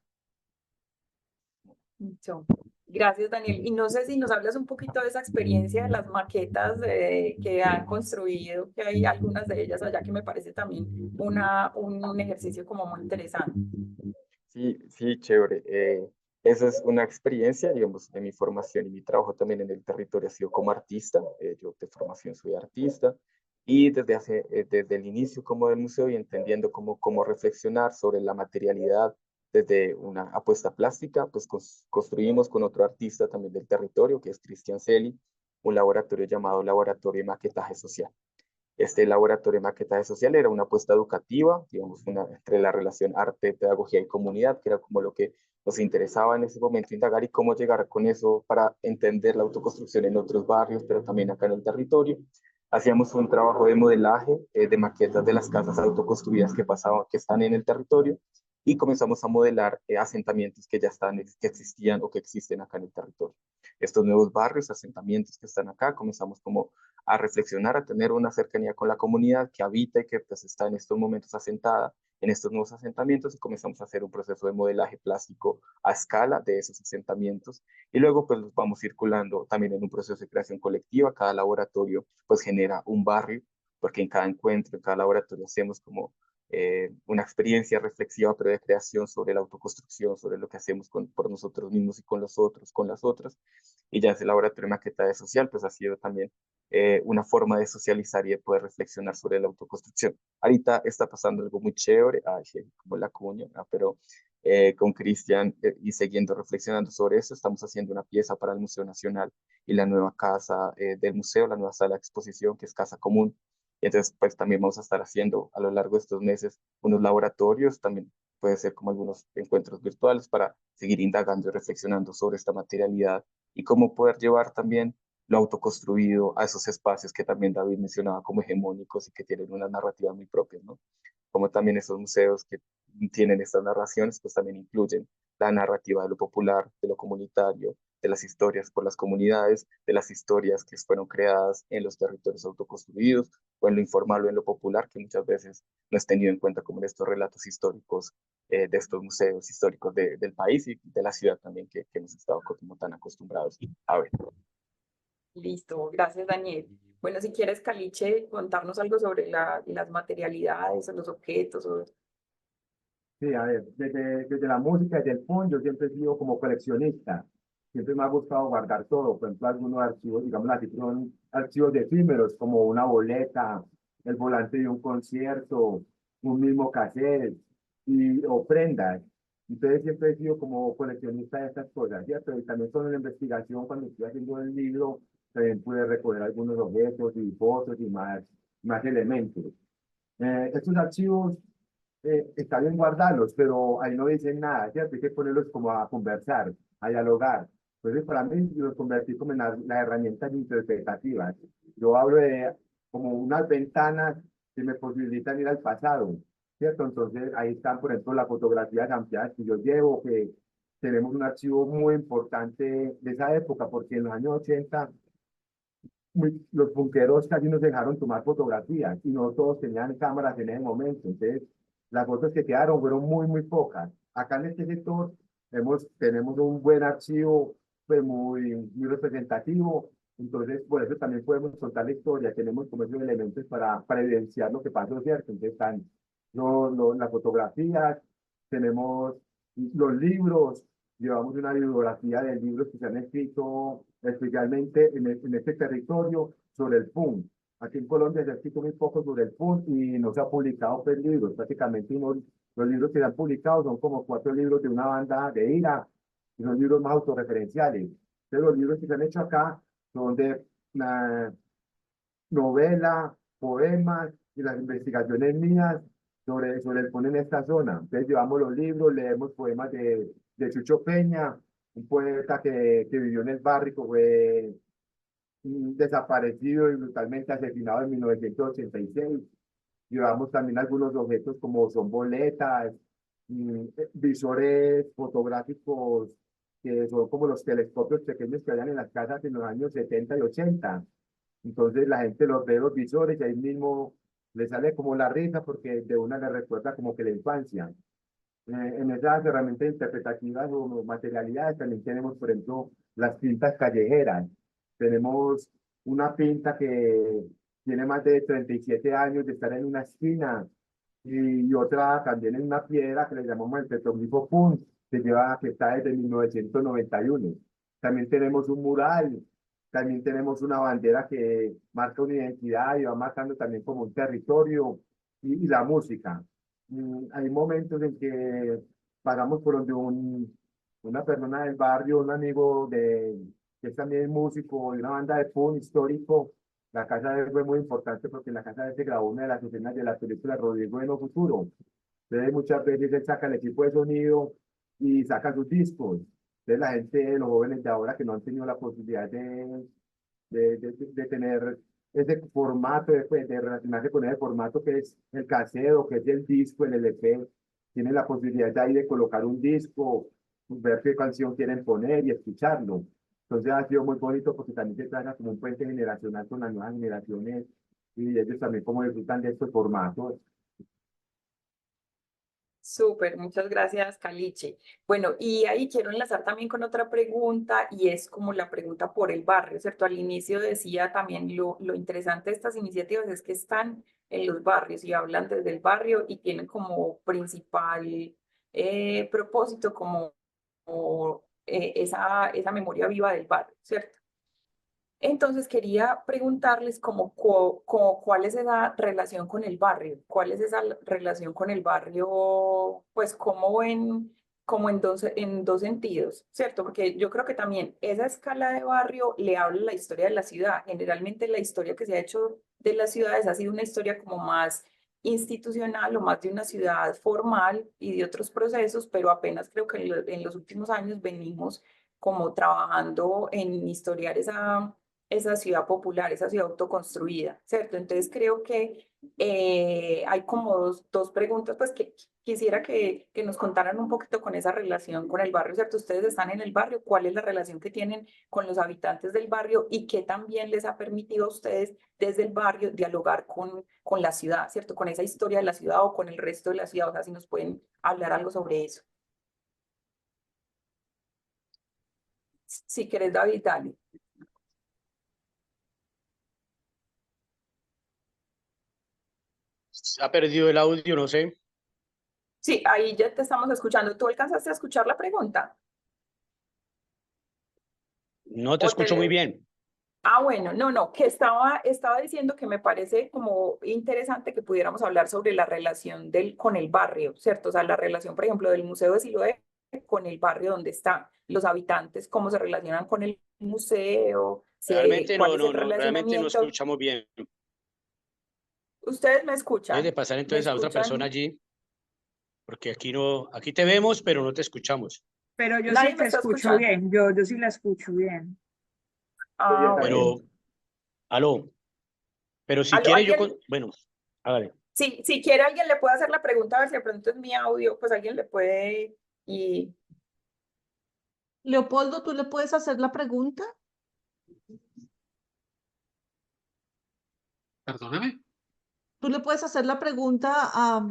Speaker 2: Listo. Gracias, Daniel. Y no sé si nos hablas un poquito de esa experiencia de las maquetas que han construido, que hay algunas de ellas allá que me parece también un ejercicio como muy interesante.
Speaker 6: Sí, sí, chévere. Esa es una experiencia, digamos, de mi formación y mi trabajo también en el territorio ha sido como artista. Yo de formación soy artista y desde el inicio como del museo y entendiendo cómo reflexionar sobre la materialidad desde una apuesta plástica, pues construimos con otro artista también del territorio, que es Cristian Celi, un laboratorio llamado Laboratorio de Maquetaje Social. Este laboratorio de maquetaje social era una apuesta educativa, digamos, entre la relación arte, pedagogía y comunidad, que era como lo que nos interesaba en ese momento indagar y cómo llegar con eso para entender la autoconstrucción en otros barrios, pero también acá en el territorio. Hacíamos un trabajo de modelaje, de maquetas de las casas autoconstruidas que están en el territorio y comenzamos a modelar asentamientos que ya que existían o que existen acá en el territorio. Estos nuevos barrios, asentamientos que están acá, comenzamos como a reflexionar, a tener una cercanía con la comunidad que habita y que pues, está en estos momentos asentada en estos nuevos asentamientos y comenzamos a hacer un proceso de modelaje plástico a escala de esos asentamientos y luego pues los vamos circulando también en un proceso de creación colectiva. Cada laboratorio pues genera un barrio porque en cada encuentro, en cada laboratorio hacemos como una experiencia reflexiva pero de creación sobre la autoconstrucción, sobre lo que hacemos por nosotros mismos y con los otros, con las otras. Y ya ese laboratorio de maquetaje social pues ha sido también una forma de socializar y de poder reflexionar sobre la autoconstrucción. Ahorita está pasando algo muy chévere, como la cuña, pero con Cristian y siguiendo reflexionando sobre eso, estamos haciendo una pieza para el Museo Nacional y la nueva casa del museo, la nueva sala de exposición, que es Casa Común. Y entonces, pues también vamos a estar haciendo a lo largo de estos meses unos laboratorios, también puede ser como algunos encuentros virtuales para seguir indagando y reflexionando sobre esta materialidad y cómo poder llevar también lo autoconstruido a esos espacios que también David mencionaba como hegemónicos y que tienen una narrativa muy propia, ¿no? Como también esos museos que tienen estas narraciones, pues también incluyen la narrativa de lo popular, de lo comunitario, de las historias por las comunidades, de las historias que fueron creadas en los territorios autoconstruidos, o en lo informal o en lo popular, que muchas veces no es tenido en cuenta como en estos relatos históricos de estos museos históricos del país y de la ciudad también que hemos estado como tan acostumbrados a ver.
Speaker 2: Listo, gracias, Daniel. Bueno, si quieres, Caliche, contarnos algo sobre las materialidades o los objetos.
Speaker 5: Sí, a ver, desde la música, desde el fondo, yo siempre he sido como coleccionista. Siempre me ha gustado guardar todo. Por ejemplo, algunos archivos, digamos así, son archivos de efímeros, como una boleta, el volante de un concierto, un mismo cassette, y ofrendas. Entonces siempre he sido como coleccionista de estas cosas, ¿cierto? Y también con la investigación, cuando estoy haciendo el libro, también pude recoger algunos objetos y fotos y más elementos. Estos archivos está bien guardarlos, pero ahí no dicen nada, ¿cierto? Hay que ponerlos como a conversar, a dialogar. Entonces, para mí, los convertí como en las herramientas interpretativas. Yo hablo de como unas ventanas que me posibilitan ir al pasado, ¿cierto? Entonces, ahí están, por ejemplo, las fotografías ampliadas que yo llevo, que tenemos un archivo muy importante de esa época, porque en los años 80 los punqueros casi nos dejaron tomar fotografías y no todos tenían cámaras en ese momento. Entonces, las fotos que quedaron fueron muy pocas. Acá en este sector tenemos un buen archivo pues, muy representativo. Entonces, por eso también podemos contar la historia. Tenemos como esos elementos para evidenciar lo que pasó, ¿cierto? Entonces, están las fotografías, tenemos los libros, llevamos una bibliografía de libros que se han escrito especialmente en este territorio sobre el PUN. Aquí en Colombia se ha escrito muy poco sobre el PUN y no se ha publicado pues libros. Prácticamente los libros que se han publicado son como 4 libros de una banda de ira, y son libros más autorreferenciales. Entonces los libros que se han hecho acá son de novela, poemas y las investigaciones mías sobre el PUN en esta zona. Entonces llevamos los libros, leemos poemas de Chucho Peña, un poeta que vivió en el barrio, que fue desaparecido y brutalmente asesinado en 1986. Llevamos también algunos objetos como son boletas, visores fotográficos, que son como los telescopios pequeños que habían en las casas en los años 70 y 80. Entonces la gente los ve los visores y ahí mismo le sale como la risa porque de una le recuerda como que la infancia. En esas herramientas interpretativas o materialidades también tenemos, por ejemplo, las pintas callejeras. Tenemos una pinta que tiene más de 37 años de estar en una esquina y otra también en una piedra que le llamamos el petroglifo Pun, que está desde 1991. También tenemos un mural, también tenemos una bandera que marca una identidad y va marcando también como un territorio y la música. Hay momentos en que pasamos por donde una persona del barrio, un amigo que es también músico de una banda de punk histórico. La casa de él fue muy importante porque en la casa de él se grabó una de las escenas de la película Rodrigo en lo Futuro. Entonces muchas veces él saca el equipo de sonido y saca sus discos. Entonces la gente, los jóvenes de ahora que no han tenido la posibilidad de tener ese formato, de relacionarse con ese formato que es el casero, que es el disco, el LP, tienen la posibilidad de ahí de colocar un disco, ver qué canción quieren poner y escucharlo. Entonces ha sido muy bonito porque también se trata como un puente generacional con las nuevas generaciones y ellos también como disfrutan de estos formatos.
Speaker 2: Súper, muchas gracias, Caliche. Bueno, y ahí quiero enlazar también con otra pregunta y es como la pregunta por el barrio, ¿cierto? Al inicio decía también lo interesante de estas iniciativas es que están en los barrios y hablan desde el barrio y tienen como principal propósito como esa memoria viva del barrio, ¿cierto? Entonces quería preguntarles cuál es esa relación con el barrio, cuál es esa relación con el barrio, pues como en dos sentidos, ¿cierto? Porque yo creo que también esa escala de barrio le habla la historia de la ciudad. Generalmente la historia que se ha hecho de las ciudades ha sido una historia como más institucional o más de una ciudad formal y de otros procesos, pero apenas creo que en los últimos años venimos como trabajando en historiar esa ciudad popular, esa ciudad autoconstruida, ¿cierto? Entonces creo que hay como dos preguntas, pues que quisiera que nos contaran un poquito con esa relación con el barrio, ¿cierto? Ustedes están en el barrio, ¿cuál es la relación que tienen con los habitantes del barrio y qué también les ha permitido a ustedes desde el barrio dialogar con la ciudad, ¿cierto? Con esa historia de la ciudad o con el resto de la ciudad, o sea, si nos pueden hablar algo sobre eso. Si querés, David, dale.
Speaker 4: Se ha perdido el audio, no sé.
Speaker 2: Sí, ahí ya te estamos escuchando. ¿Tú alcanzaste a escuchar la pregunta?
Speaker 4: No te
Speaker 2: ¿O te
Speaker 4: escucho muy
Speaker 2: le-
Speaker 4: bien.
Speaker 2: Bueno, no, que estaba diciendo que me parece como interesante que pudiéramos hablar sobre la relación con el barrio, ¿cierto? O sea, la relación, por ejemplo, del Museo de Siloé con el barrio donde están los habitantes, cómo se relacionan con el museo,
Speaker 4: Realmente
Speaker 2: cuál
Speaker 4: no,
Speaker 2: es el
Speaker 4: no, no, realmente no
Speaker 2: relacionamiento.
Speaker 4: escuchamos bien.
Speaker 2: ¿Ustedes me
Speaker 4: Debes de
Speaker 2: escuchan?
Speaker 4: pasar
Speaker 2: ¿Me
Speaker 4: entonces a otra persona
Speaker 2: escuchan?
Speaker 4: allí, porque aquí no, aquí te vemos, pero no te escuchamos.
Speaker 7: Pero yo sí
Speaker 2: Nadie
Speaker 7: te
Speaker 2: me está
Speaker 7: escucho
Speaker 2: escuchando.
Speaker 7: bien, yo sí la escucho bien.
Speaker 5: Oye,
Speaker 2: Bueno.
Speaker 4: Pero, aló, pero si
Speaker 2: ¿Aló,
Speaker 4: quiere
Speaker 2: alguien?
Speaker 4: bueno, hágale.
Speaker 2: Sí, si quiere alguien le puede hacer la pregunta, a ver si de pronto es mi audio, pues alguien le puede y
Speaker 1: Leopoldo, ¿tú le puedes hacer la pregunta?
Speaker 8: Perdóname.
Speaker 1: ¿Tú le puedes hacer la pregunta a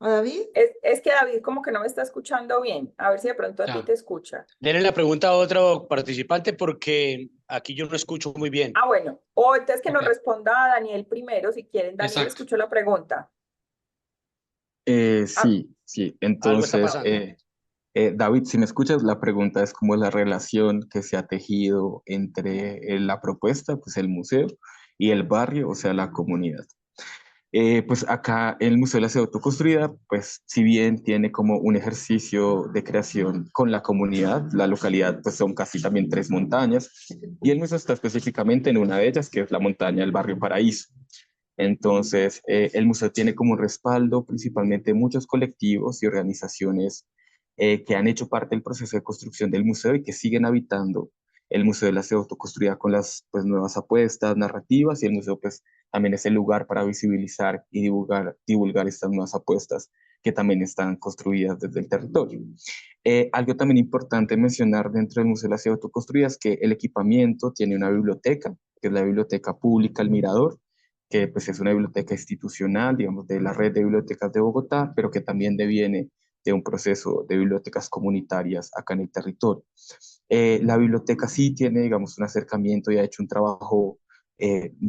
Speaker 1: David?
Speaker 2: es que David como que no me está escuchando bien. A ver si de pronto a ti
Speaker 8: Ya.
Speaker 2: te escucha.
Speaker 4: Denle la pregunta a otro participante porque aquí yo no escucho muy bien.
Speaker 2: Bueno, o entonces que nos
Speaker 8: Ok.
Speaker 2: responda Daniel primero, si quieren. Daniel
Speaker 8: Exacto.
Speaker 2: escuchó la pregunta. Ah,
Speaker 6: Sí.
Speaker 4: Algo está
Speaker 6: Entonces,
Speaker 4: pasando.
Speaker 6: David, si me escuchas, la pregunta es cómo es la relación que se ha tejido entre la propuesta, pues el museo, y el barrio, o sea, la comunidad. Pues acá el Museo de la Ciudad Autoconstruida, pues si bien tiene como un ejercicio de creación con la comunidad, la localidad pues son casi también 3 montañas y el museo está específicamente en una de ellas, que es la montaña del barrio Paraíso. Entonces, el museo tiene como un respaldo principalmente muchos colectivos y organizaciones que han hecho parte del proceso de construcción del museo y que siguen habitando el Museo de la Ciudad Autoconstruida con las pues, nuevas apuestas, narrativas, y el museo pues también es el lugar para visibilizar y divulgar estas nuevas apuestas que también están construidas desde el territorio. Algo también importante mencionar dentro del Museo de la Ciudad Autoconstruida es que el equipamiento tiene una biblioteca, que es la Biblioteca Pública El Mirador, que pues es una biblioteca institucional, digamos, de la red de bibliotecas de Bogotá, pero que también deviene de un proceso de bibliotecas comunitarias acá en el territorio. La biblioteca sí tiene, digamos, un acercamiento y ha hecho un trabajo,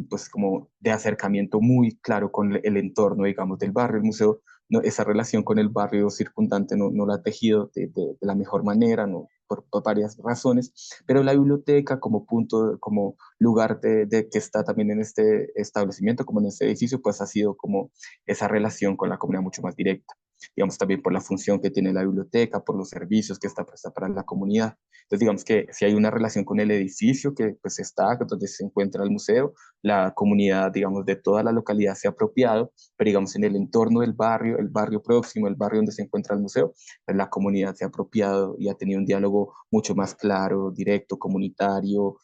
Speaker 6: pues como de acercamiento muy claro con el entorno, digamos, del barrio. El museo, no, esa relación con el barrio circundante no la ha tejido de la mejor manera, no, por varias razones, pero la biblioteca como punto, como lugar de que está también en este establecimiento, como en este edificio, pues ha sido como esa relación con la comunidad mucho más directa, digamos, también por la función que tiene la biblioteca, por los servicios que está presta para la comunidad. Entonces, digamos que si hay una relación con el edificio que pues está, donde se encuentra el museo, la comunidad, digamos, de toda la localidad se ha apropiado, pero digamos en el entorno del barrio, el barrio próximo, el barrio donde se encuentra el museo, pues la comunidad se ha apropiado y ha tenido un diálogo mucho más claro, directo, comunitario,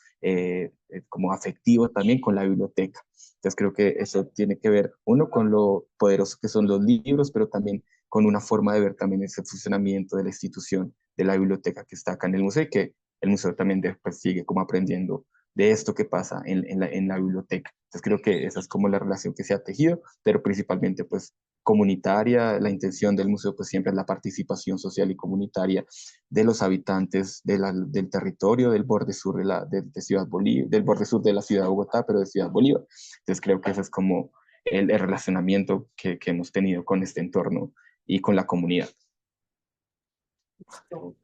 Speaker 6: como afectivo también con la biblioteca. Entonces creo que eso tiene que ver, uno, con lo poderoso que son los libros, pero también con una forma de ver también ese funcionamiento de la institución, de la biblioteca que está acá en el museo, y que el museo también después sigue como aprendiendo de esto que pasa en la biblioteca. Entonces creo que esa es como la relación que se ha tejido, pero principalmente pues comunitaria. La intención del museo pues siempre es la participación social y comunitaria de los habitantes del territorio del borde sur de Ciudad Bolívar, del borde sur de la ciudad de Bogotá, pero de Ciudad Bolívar. Entonces creo que ese es como el relacionamiento que hemos tenido con este entorno y con la comunidad.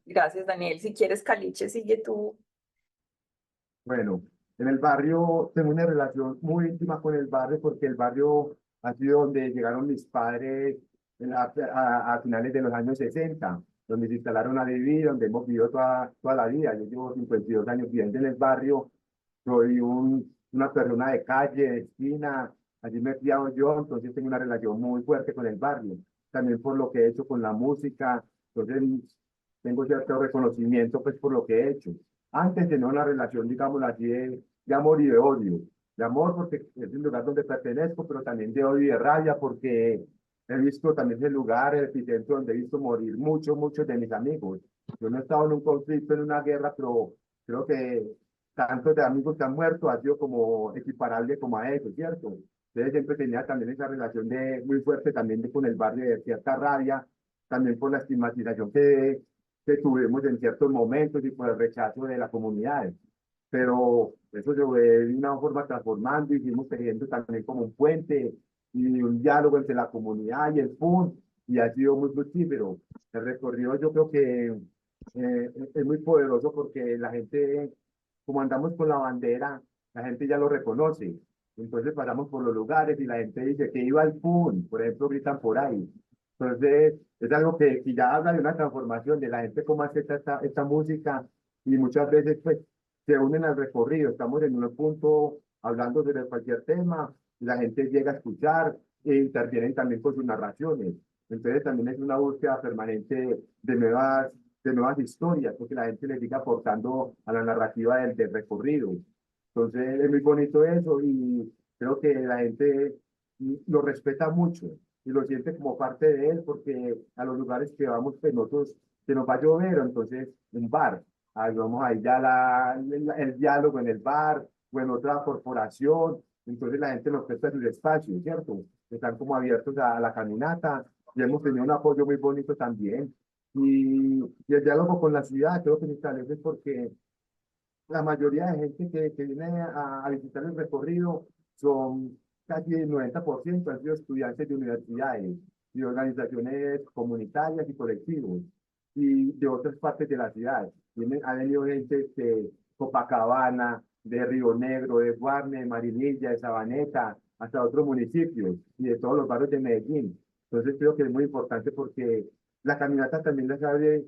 Speaker 2: Gracias, Daniel. Si quieres, Caliche, sigue tú.
Speaker 5: Bueno, en el barrio tengo una relación muy íntima con el barrio porque el barrio ha sido donde llegaron mis padres a finales de los años 60, donde se instalaron a vivir, donde hemos vivido toda la vida. Yo llevo 52 años viviendo en el barrio, soy una persona de calle, de esquina, allí me he criado yo, entonces tengo una relación muy fuerte con el barrio. También por lo que he hecho con la música, entonces tengo cierto reconocimiento pues por lo que he hecho. Antes tenía una relación, digamos así, de amor y de odio. De amor porque es un lugar donde pertenezco, pero también de odio y de rabia porque he visto también ese lugar, el epicentro donde he visto morir muchos de mis amigos. Yo no he estado en un conflicto, en una guerra, pero creo que tantos de amigos que han muerto ha sido como equiparable como a eso, ¿cierto? Entonces siempre tenía también esa relación muy fuerte también con el barrio, de cierta rabia, también por la estigmatización que tuvimos en ciertos momentos y por el rechazo de la comunidad. Pero eso se fue de una forma transformando y fuimos teniendo también como un puente y un diálogo entre la comunidad y el PUN, y ha sido muy fructífero. El recorrido yo creo que es muy poderoso porque la gente, como andamos con la bandera, la gente ya lo reconoce. Entonces pasamos por los lugares y la gente dice que iba al PUN, por ejemplo, gritan por ahí. Entonces, es algo que ya habla de una transformación de la gente, cómo acepta esta música, y muchas veces pues se unen al recorrido. Estamos en un punto hablando sobre cualquier tema, y la gente llega a escuchar e intervienen también con sus narraciones. Entonces también es una búsqueda permanente de nuevas historias, porque la gente le sigue aportando a la narrativa del recorrido. Entonces es muy bonito eso y creo que la gente lo respeta mucho y lo siente como parte de él, porque a los lugares que vamos, pues nosotros, que nos va a llover, entonces un bar, vamos ahí ya el diálogo en el bar o en otra corporación, entonces la gente nos presta sus espacios, ¿cierto? Están como abiertos a la caminata y hemos tenido un apoyo muy bonito también. Y el diálogo con la ciudad creo que se establece porque la mayoría de gente que viene a visitar el recorrido son casi el 90% han sido estudiantes de universidades y organizaciones comunitarias y colectivos y de otras partes de la ciudad. Ha venido gente de Copacabana, de Río Negro, de Guarne, de Marinilla, de Sabaneta, hasta otros municipios y de todos los barrios de Medellín. Entonces creo que es muy importante porque la caminata también les abre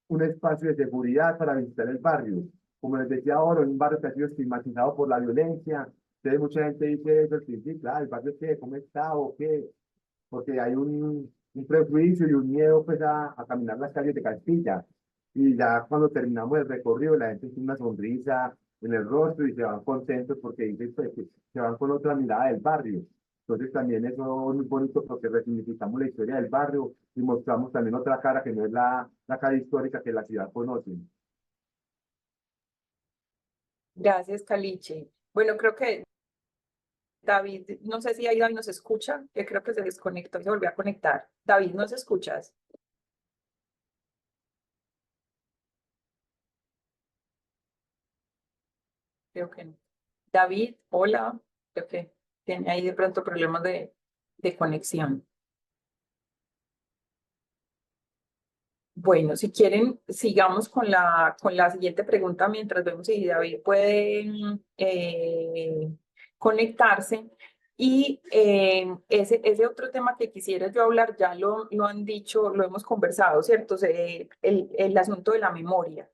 Speaker 5: un espacio de seguridad para visitar el barrio. Como les decía ahora, un barrio que ha sido estigmatizado por la violencia. Entonces mucha gente dice eso, sí, sí, claro, el barrio qué, cómo está o qué, porque hay un prejuicio y un miedo pues a caminar las calles de Castilla. Y ya cuando terminamos el recorrido, la gente tiene una sonrisa en el rostro y se van contentos porque dicen pues, que se van con otra mirada del barrio. Entonces también eso es muy bonito porque resignificamos la historia del barrio y mostramos también otra cara que no es la cara histórica que la ciudad conoce.
Speaker 2: Gracias, Caliche. Bueno, creo que David, no sé si ahí David nos escucha, que creo que se desconectó y se volvió a conectar. David, ¿nos escuchas? Creo que no. David, hola. Creo que tiene ahí de pronto problemas de conexión. Bueno, si quieren, sigamos con la siguiente pregunta mientras vemos si David puede conectarse. Y ese otro tema que quisiera yo hablar, ya lo han dicho, lo hemos conversado, ¿cierto? El asunto de la memoria.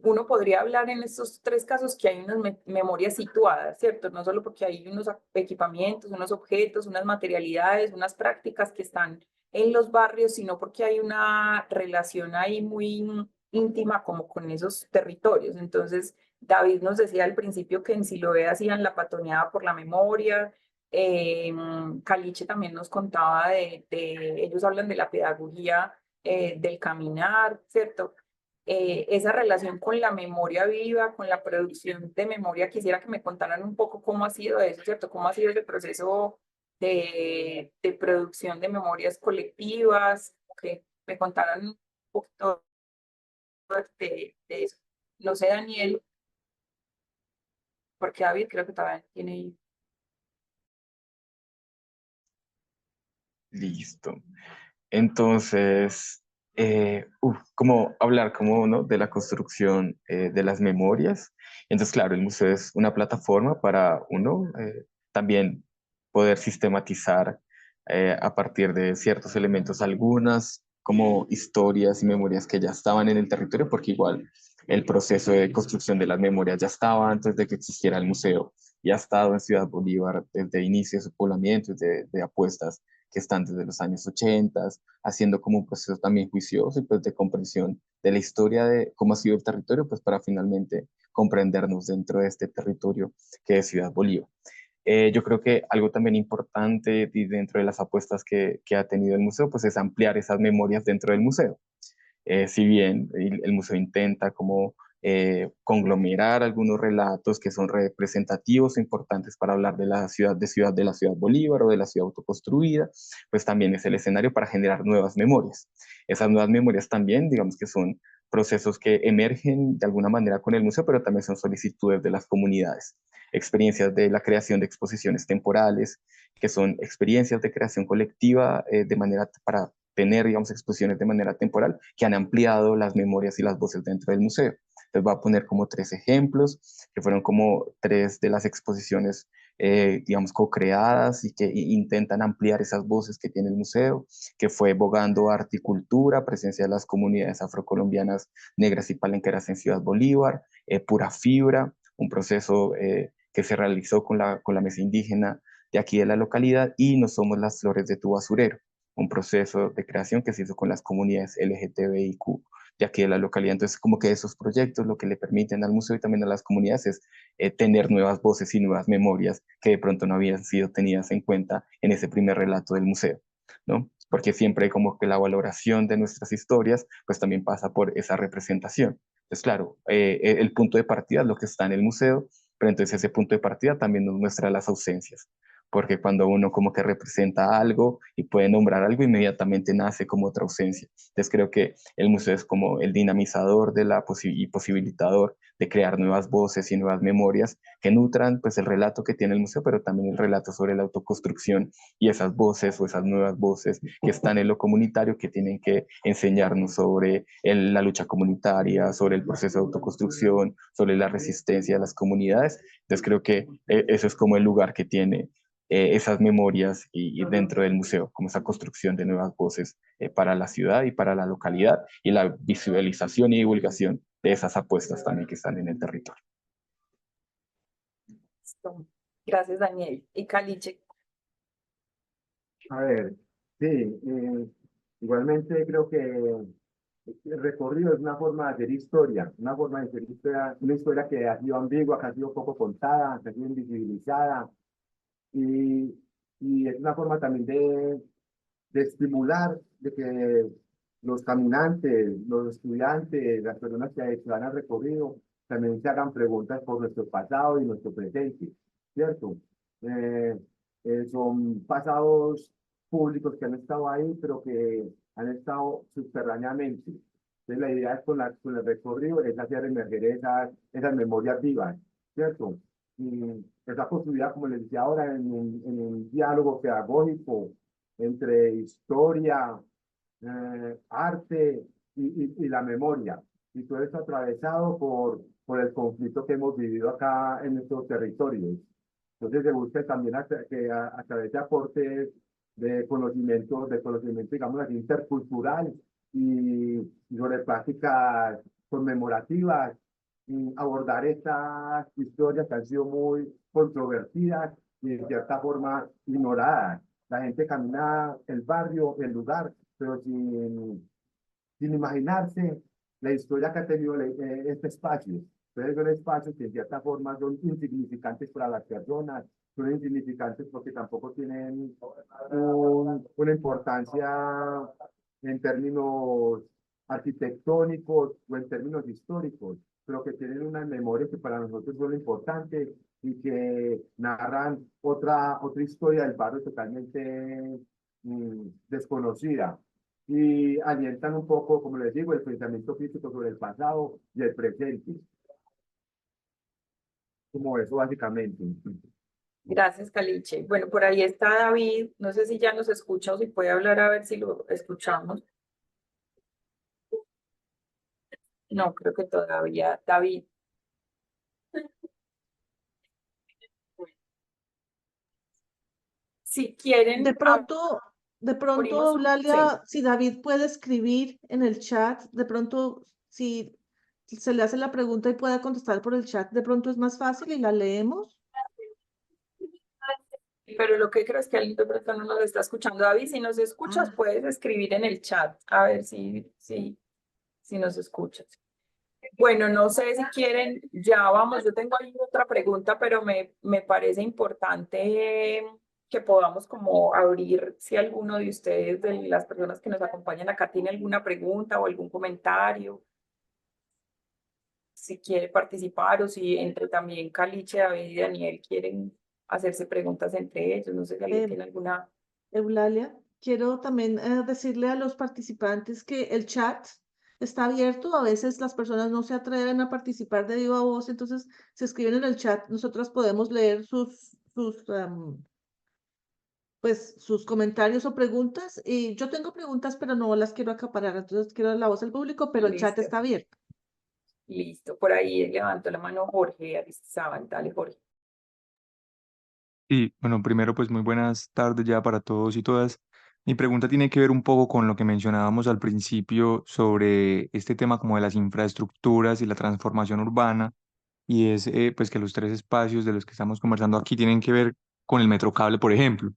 Speaker 2: Uno podría hablar en estos tres casos que hay unas memorias situadas, ¿cierto? No solo porque hay unos equipamientos, unos objetos, unas materialidades, unas prácticas que están en los barrios, sino porque hay una relación ahí muy íntima como con esos territorios. Entonces, David nos decía al principio que en Siloé hacían la patoneada por la memoria. Caliche también nos contaba ellos hablan de la pedagogía del caminar, ¿cierto? Esa relación con la memoria viva, con la producción de memoria. Quisiera que me contaran un poco cómo ha sido eso, ¿cierto? Cómo ha sido ese proceso de producción de memorias colectivas, que me contaran un poquito de eso. No sé, Daniel, porque David creo que todavía tiene...
Speaker 6: Listo. Entonces, como hablar como, ¿no? de la construcción de las memorias. Entonces, claro, el museo es una plataforma para uno también poder sistematizar a partir de ciertos elementos algunas como historias y memorias que ya estaban en el territorio, porque igual el proceso de construcción de las memorias ya estaba antes de que existiera el museo y ha estado en Ciudad Bolívar desde inicio de su poblamiento, de apuestas que están desde los años 80, haciendo como un proceso también juicioso y pues de comprensión de la historia de cómo ha sido el territorio, pues para finalmente comprendernos dentro de este territorio que es Ciudad Bolívar. Yo creo que algo también importante y dentro de las apuestas que ha tenido el museo, pues es ampliar esas memorias dentro del museo. Si bien el museo intenta como conglomerar algunos relatos que son representativos e importantes para hablar de la ciudad, de la ciudad Bolívar o de la ciudad autoconstruida, pues también es el escenario para generar nuevas memorias. Esas nuevas memorias también, digamos que son procesos que emergen de alguna manera con el museo, pero también son solicitudes de las comunidades, experiencias de la creación de exposiciones temporales, que son experiencias de creación colectiva de manera para tener, digamos, exposiciones de manera temporal que han ampliado las memorias y las voces dentro del museo. Les voy a poner como tres ejemplos, que fueron como tres de las exposiciones, digamos, co-creadas y que intentan ampliar esas voces que tiene el museo, que fue Bogando Arte y Cultura, presencia de las comunidades afrocolombianas negras y palenqueras en Ciudad Bolívar, Pura Fibra, un proceso que se realizó con la mesa indígena de aquí de la localidad, y No Somos las Flores de tu Basurero, un proceso de creación que se hizo con las comunidades LGTBIQ de aquí de la localidad. Entonces, como que esos proyectos lo que le permiten al museo y también a las comunidades es tener nuevas voces y nuevas memorias que de pronto no habían sido tenidas en cuenta en ese primer relato del museo, ¿no? Porque siempre como que la valoración de nuestras historias, pues también pasa por esa representación. Entonces, claro, el punto de partida es lo que está en el museo, pero entonces ese punto de partida también nos muestra las ausencias. porque cuando uno como que representa algo y puede nombrar algo, inmediatamente nace como otra ausencia. Entonces creo que el museo es como el dinamizador de y posibilitador de crear nuevas voces y nuevas memorias que nutran pues el relato que tiene el museo, pero también el relato sobre la autoconstrucción y esas voces o esas nuevas voces que están en lo comunitario, que tienen que enseñarnos sobre la lucha comunitaria, sobre el proceso de autoconstrucción, sobre la resistencia de las comunidades. Entonces creo que eso es como el lugar que tiene esas memorias y dentro del museo, como esa construcción de nuevas voces para la ciudad y para la localidad y la visualización y divulgación de esas apuestas también que están en el territorio.
Speaker 2: Listo. Gracias, Daniel. Y Caliche,
Speaker 5: A ver, sí, igualmente creo que el recorrido es una forma de hacer historia, una forma de hacer historia, una historia que ha sido ambigua, que ha sido poco contada, que ha sido invisibilizada, y, y es una forma también de estimular, de que los caminantes, los estudiantes, las personas que van al recorrido, también se hagan preguntas por nuestro pasado y nuestro presente, ¿cierto? Eh, son pasados públicos que han estado ahí, pero que han estado subterráneamente. Entonces la idea es con el recorrido es hacer emerger esas memorias vivas, ¿cierto? Y está construida, como les decía ahora, en un diálogo pedagógico entre historia, arte y la memoria. Y todo esto atravesado por el conflicto que hemos vivido acá en estos territorios. Entonces se busca también que a través de aportes de conocimiento, digamos así, intercultural y sobre prácticas conmemorativas, y abordar estas historias que han sido muy controvertidas y de cierta forma ignoradas. La gente camina el barrio, el lugar, pero sin imaginarse la historia que ha tenido este espacio. Entonces son espacios que en cierta forma son insignificantes para las personas, son insignificantes porque tampoco tienen una importancia en términos arquitectónicos o en términos históricos, pero que tienen unas memorias que para nosotros son importantes y que narran otra historia del barrio totalmente desconocida y alientan un poco, como les digo, el pensamiento crítico sobre el pasado y el presente. Como eso básicamente.
Speaker 2: gracias, Caliche. Bueno, por ahí está David. No sé si ya nos escucha o si puede hablar a ver si lo escuchamos. No, creo que todavía, David. Si quieren,
Speaker 1: De pronto,
Speaker 2: abrimos un-
Speaker 1: Eulalia, si David puede escribir en el chat, de pronto, si se le hace la pregunta y pueda contestar por el chat, de pronto es más fácil y la leemos.
Speaker 2: pero lo que creo es que alguien de pronto no nos está escuchando. David, si nos escuchas, puedes escribir en el chat, a ver si nos escuchas. Bueno, no sé si quieren, ya vamos, yo tengo ahí otra pregunta, pero me parece importante que podamos como abrir si alguno de ustedes, de las personas que nos acompañan acá, tiene alguna pregunta o algún comentario, si quiere participar o si entre también Caliche, David y Daniel quieren hacerse preguntas entre ellos, no sé si alguien
Speaker 1: Eh,
Speaker 2: tiene alguna.
Speaker 1: Eulalia, quiero también decirle a los participantes que el chat está abierto. A veces las personas no se atreven a participar de viva voz, entonces se escriben en el chat. Nosotras podemos leer pues, sus comentarios o preguntas. Y yo tengo preguntas, pero no las quiero acaparar, entonces quiero dar la voz al público, pero el chat
Speaker 2: Listo.
Speaker 1: está abierto.
Speaker 2: Listo, por ahí levantó la mano Jorge Aristizábal, dale Jorge.
Speaker 8: Y bueno, primero pues muy buenas tardes ya para todos y todas. Mi pregunta tiene que ver un poco con lo que mencionábamos al principio sobre este tema como de las infraestructuras y la transformación urbana y es pues que los tres espacios de los que estamos conversando aquí tienen que ver con el Metrocable, por ejemplo.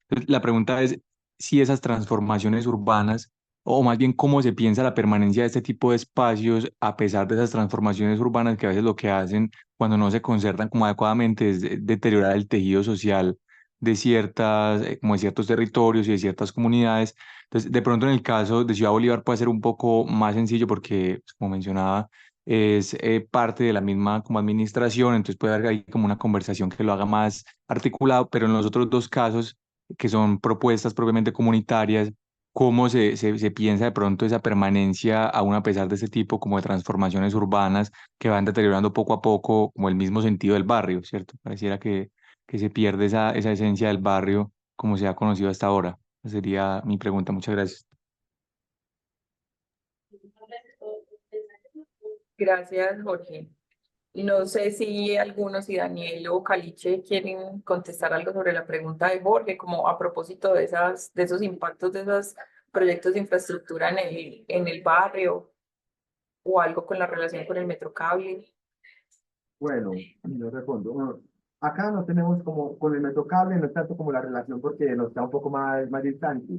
Speaker 8: Entonces, la pregunta es si esas transformaciones urbanas, o más bien cómo se piensa la permanencia de este tipo de espacios a pesar de esas transformaciones urbanas que a veces lo que hacen cuando no se concertan como adecuadamente es deteriorar el tejido social de ciertas, como de ciertos territorios y de ciertas comunidades. Entonces, de pronto en el caso de Ciudad Bolívar puede ser un poco más sencillo porque, pues, como mencionaba, es parte de la misma como administración, entonces puede haber ahí como una conversación que lo haga más articulado, pero en los otros dos casos, que son propuestas propiamente comunitarias, ¿cómo se piensa de pronto esa permanencia, aún a pesar de ese tipo como de transformaciones urbanas que van deteriorando poco a poco como el mismo sentido del barrio, ¿cierto? Pareciera que se pierde esa esencia del barrio como se ha conocido hasta ahora. Esa sería mi pregunta. Muchas gracias.
Speaker 2: Gracias, Jorge. No sé si algunos, si Daniel o Caliche quieren contestar algo sobre la pregunta de Jorge, como a propósito de esos impactos de esos proyectos de infraestructura en el barrio o algo con la relación con el Metrocable.
Speaker 5: Bueno, yo respondo. Bueno, acá no tenemos como, con el Metrocable, no es tanto como la relación porque nos está un poco más distante,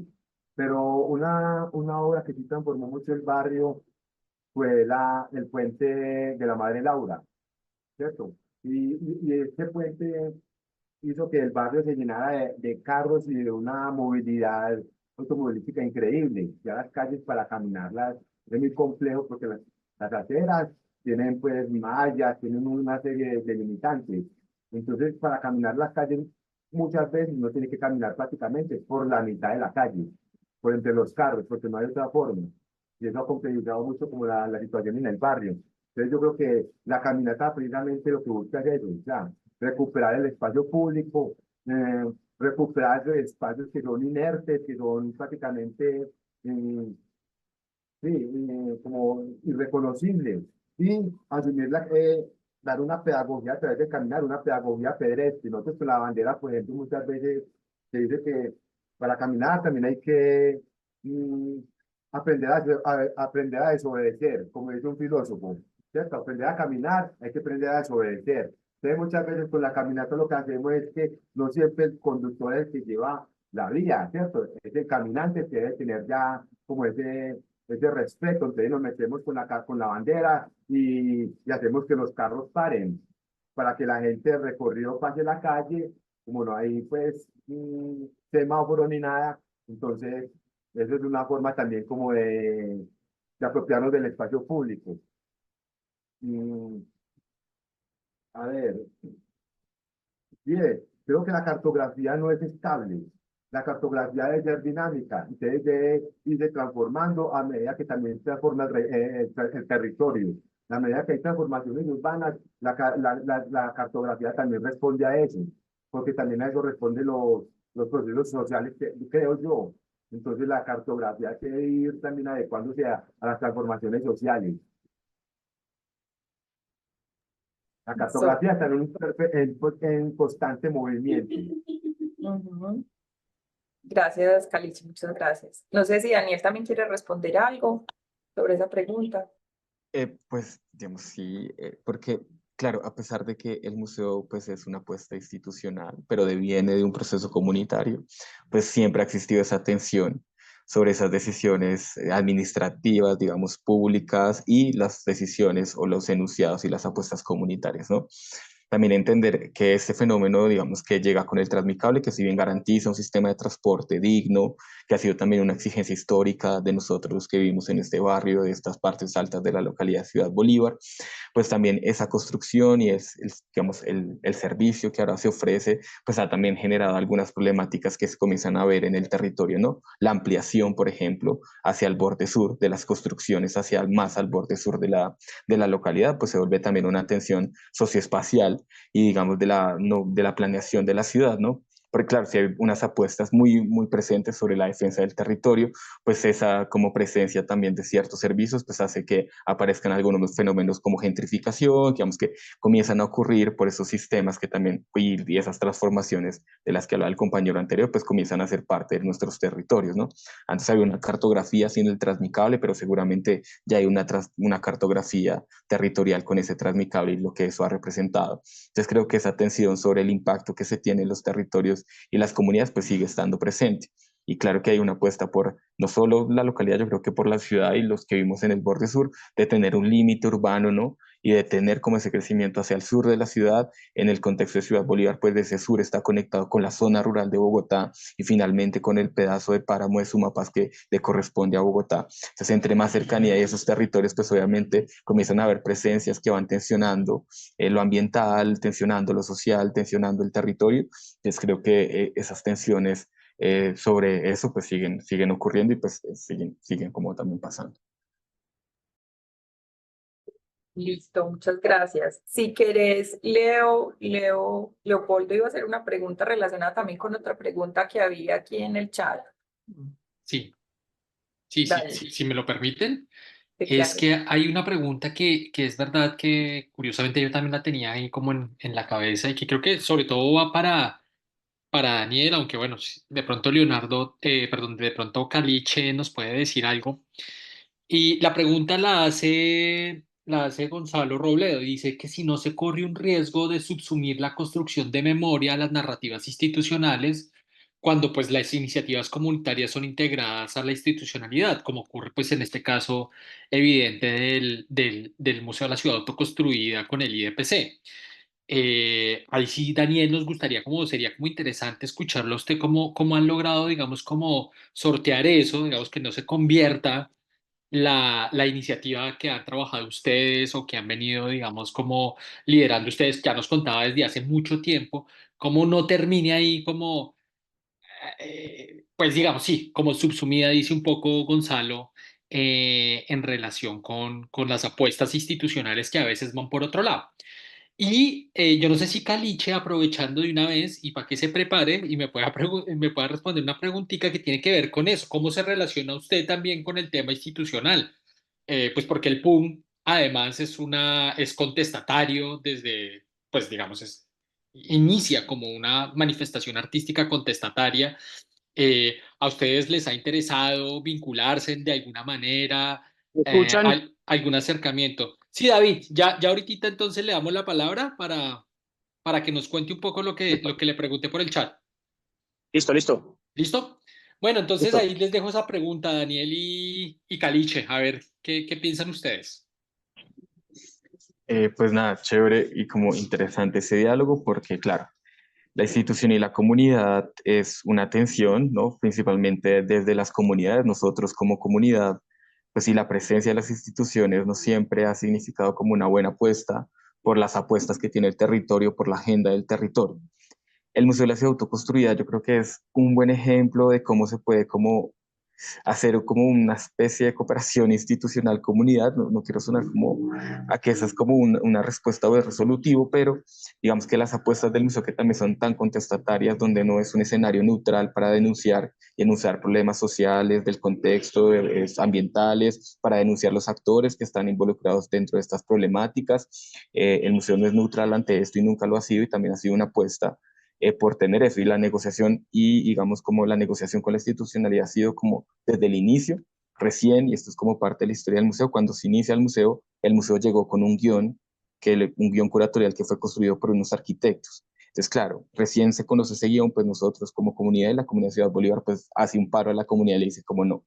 Speaker 5: pero una obra que sí transformó mucho el barrio fue el puente de la Madre Laura, ¿cierto? Y este puente hizo que el barrio se llenara de carros y de una movilidad automovilística increíble. Ya las calles para caminarlas es muy complejo porque las aceras tienen pues mallas, tienen una serie de limitantes. Entonces, para caminar las calles muchas veces no tiene que caminar prácticamente por la mitad de la calle, por entre los carros, porque no hay otra forma. Y eso ha complejizado mucho como la situación en el barrio. Entonces yo creo que la caminata precisamente lo que busca es eso, o sea, recuperar el espacio público, recuperar esos espacios que son inertes, que son prácticamente sí, como irreconocibles, y asumir dar una pedagogía a través de caminar, una pedagogía pedestre. Nosotros con la bandera, por ejemplo, muchas veces se dice que para caminar también hay que mm, aprender a desobedecer, como dice un filósofo, ¿cierto? Aprender a caminar, hay que aprender a desobedecer. Entonces, muchas veces con la caminata lo que hacemos es que no siempre el conductor es el que lleva la vía, ¿cierto? Es el caminante que debe tener ya como ese respeto. Entonces nos metemos con la bandera y hacemos que los carros paren para que la gente del recorrido pase la calle. Como no hay pues semáforo ni nada, entonces eso es una forma también como de apropiarnos del espacio público. Mm, a ver, bien, creo que la cartografía no es estable. La cartografía debe ser dinámica, entonces debe irse transformando a medida que también se transforma el territorio. A medida que hay transformaciones urbanas, la cartografía también responde a eso, porque también a eso responden los procesos sociales, creo yo. Entonces la cartografía debe ir también adecuándose a las transformaciones sociales. La
Speaker 2: So-
Speaker 5: cartografía está en constante movimiento.
Speaker 2: Ujú. Gracias, Caliche, muchas gracias. No sé si Daniel también quiere responder algo sobre esa pregunta.
Speaker 6: Pues, digamos, sí, porque, claro, a pesar de que el museo, pues, es una apuesta institucional, pero deviene de un proceso comunitario, pues siempre ha existido esa tensión sobre esas decisiones administrativas, digamos, públicas y las decisiones o los enunciados y las apuestas comunitarias, ¿no? También entender que este fenómeno, digamos, que llega con el Transmicable, que si bien garantiza un sistema de transporte digno, que ha sido también una exigencia histórica de nosotros que vivimos en este barrio, de estas partes altas de la localidad de Ciudad Bolívar, pues también esa construcción y digamos, el servicio que ahora se ofrece, pues ha también generado algunas problemáticas que se comienzan a ver en el territorio, ¿no? La ampliación, por ejemplo, hacia el borde sur de las construcciones, más al borde sur de la localidad, pues se vuelve también una tensión socioespacial y, digamos, no, de la planeación de la ciudad, ¿no? Porque claro, si hay unas apuestas muy presentes sobre la defensa del territorio, pues esa como presencia también de ciertos servicios, pues hace que aparezcan algunos fenómenos como gentrificación, digamos que comienzan a ocurrir por esos sistemas que también, y esas transformaciones de las que hablaba el compañero anterior, pues comienzan a ser parte de nuestros territorios, ¿no? Antes había una cartografía sin el Transmicable, pero seguramente ya hay una cartografía territorial con ese Transmicable y lo que eso ha representado. Entonces creo que esa tensión sobre el impacto que se tiene en los territorios y las comunidades pues sigue estando presente. Y claro que hay una apuesta por no solo la localidad, yo creo que por la ciudad y los que vivimos en el borde sur, de tener un límite urbano, ¿no? y detener como ese crecimiento hacia el sur de la ciudad. En el contexto de Ciudad Bolívar, pues desde el sur está conectado con la zona rural de Bogotá y finalmente con el pedazo de páramo de Sumapaz que le corresponde a Bogotá. Entonces, entre más cercanía hay a esos territorios, pues obviamente comienzan a haber presencias que van tensionando lo ambiental, tensionando lo social, tensionando el territorio. Entonces, creo que esas tensiones sobre eso pues siguen ocurriendo y pues siguen como también pasando.
Speaker 2: Listo, muchas gracias. Si querés, Leopoldo iba a hacer una pregunta relacionada también con otra pregunta que había aquí en el chat.
Speaker 9: Sí, sí,
Speaker 2: Dale,
Speaker 9: si me lo permiten.
Speaker 2: sí,
Speaker 9: Es
Speaker 2: claro.
Speaker 9: que hay una pregunta que es verdad que curiosamente yo también la tenía ahí como en la cabeza y que creo que sobre todo va para Daniel, aunque bueno, si de pronto Leonardo, perdón, de pronto Caliche nos puede decir algo. Y la pregunta la hace Gonzalo Robledo y dice que si no se corre un riesgo de subsumir la construcción de memoria a las narrativas institucionales, cuando pues las iniciativas comunitarias son integradas a la institucionalidad, como ocurre pues en este caso evidente del Museo de la Ciudad Autoconstruida con el IDPC. Ahí sí, Daniel, nos gustaría sería como interesante escucharlo a usted cómo han logrado, digamos, como sortear eso, digamos, que no se convierta la iniciativa que han trabajado ustedes o que han venido, digamos, como liderando ustedes, que ya nos contaba desde hace mucho tiempo, cómo no termine ahí como, pues digamos, sí, como subsumida, dice un poco Gonzalo, en relación con las apuestas institucionales que a veces van por otro lado. Y yo no sé si Caliche, aprovechando de una vez y para que se prepare y me pueda responder una preguntita que tiene que ver con eso, ¿cómo se relaciona usted también con el tema institucional? Pues porque el PUM además es contestatario desde, pues digamos, inicia como una manifestación artística contestataria. ¿A ustedes les ha interesado vincularse de alguna manera,
Speaker 4: ¿Me escuchan?
Speaker 9: algún acercamiento? Sí, David, ya ahorita entonces le damos la palabra para que nos cuente un poco lo que le pregunté por el chat.
Speaker 4: Listo, listo,
Speaker 9: ¿Listo? Bueno, entonces
Speaker 4: listo.
Speaker 9: ahí les dejo esa pregunta, Daniel y Caliche, a ver qué piensan ustedes.
Speaker 6: Pues nada, chévere y como interesante ese diálogo porque claro, la institución y la comunidad es una tensión, ¿no? Principalmente desde las comunidades, nosotros como comunidad, pues sí, la presencia de las instituciones no siempre ha significado como una buena apuesta por las apuestas que tiene el territorio, por la agenda del territorio. El Museo de la Ciudad Autoconstruida yo creo que es un buen ejemplo de cómo se puede como hacer como una especie de cooperación institucional comunidad. No quiero sonar como a que esa es como una respuesta o de resolutivo, pero digamos que las apuestas del museo que también son tan contestatarias, donde no es un escenario neutral para denunciar y enunciar problemas sociales, del contexto ambientales, para denunciar los actores que están involucrados dentro de estas problemáticas. El museo no es neutral ante esto y nunca lo ha sido y también ha sido una apuesta por tener eso. Y la negociación y digamos como la negociación con la institucionalidad ha sido como desde el inicio, recién, y esto es como parte de la historia del museo, cuando se inicia el museo llegó con un guión, un guión curatorial que fue construido por unos arquitectos. Entonces, claro, recién se conoce ese guión, pues nosotros como comunidad de la Comunidad Ciudad Bolívar, pues hace un paro a la comunidad y le dice como no,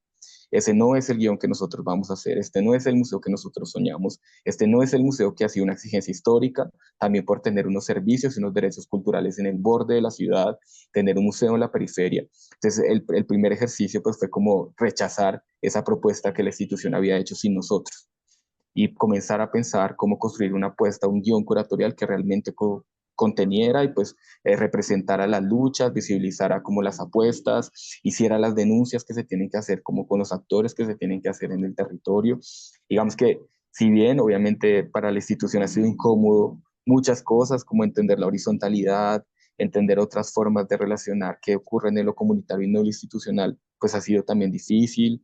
Speaker 6: ese no es el guión que nosotros vamos a hacer, este no es el museo que nosotros soñamos, este no es el museo que ha sido una exigencia histórica, también por tener unos servicios y unos derechos culturales en el borde de la ciudad, tener un museo en la periferia. Entonces, el primer ejercicio pues fue como rechazar esa propuesta que la institución había hecho sin nosotros y comenzar a pensar cómo construir una apuesta, un guión curatorial que realmente conteniera y pues representara las luchas, visibilizara como las apuestas, hiciera las denuncias que se tienen que hacer como con los actores que se tienen que hacer en el territorio. Digamos que si bien obviamente para la institución ha sido incómodo muchas cosas como entender la horizontalidad, entender otras formas de relacionar que ocurren en lo comunitario y no lo institucional, pues ha sido también difícil,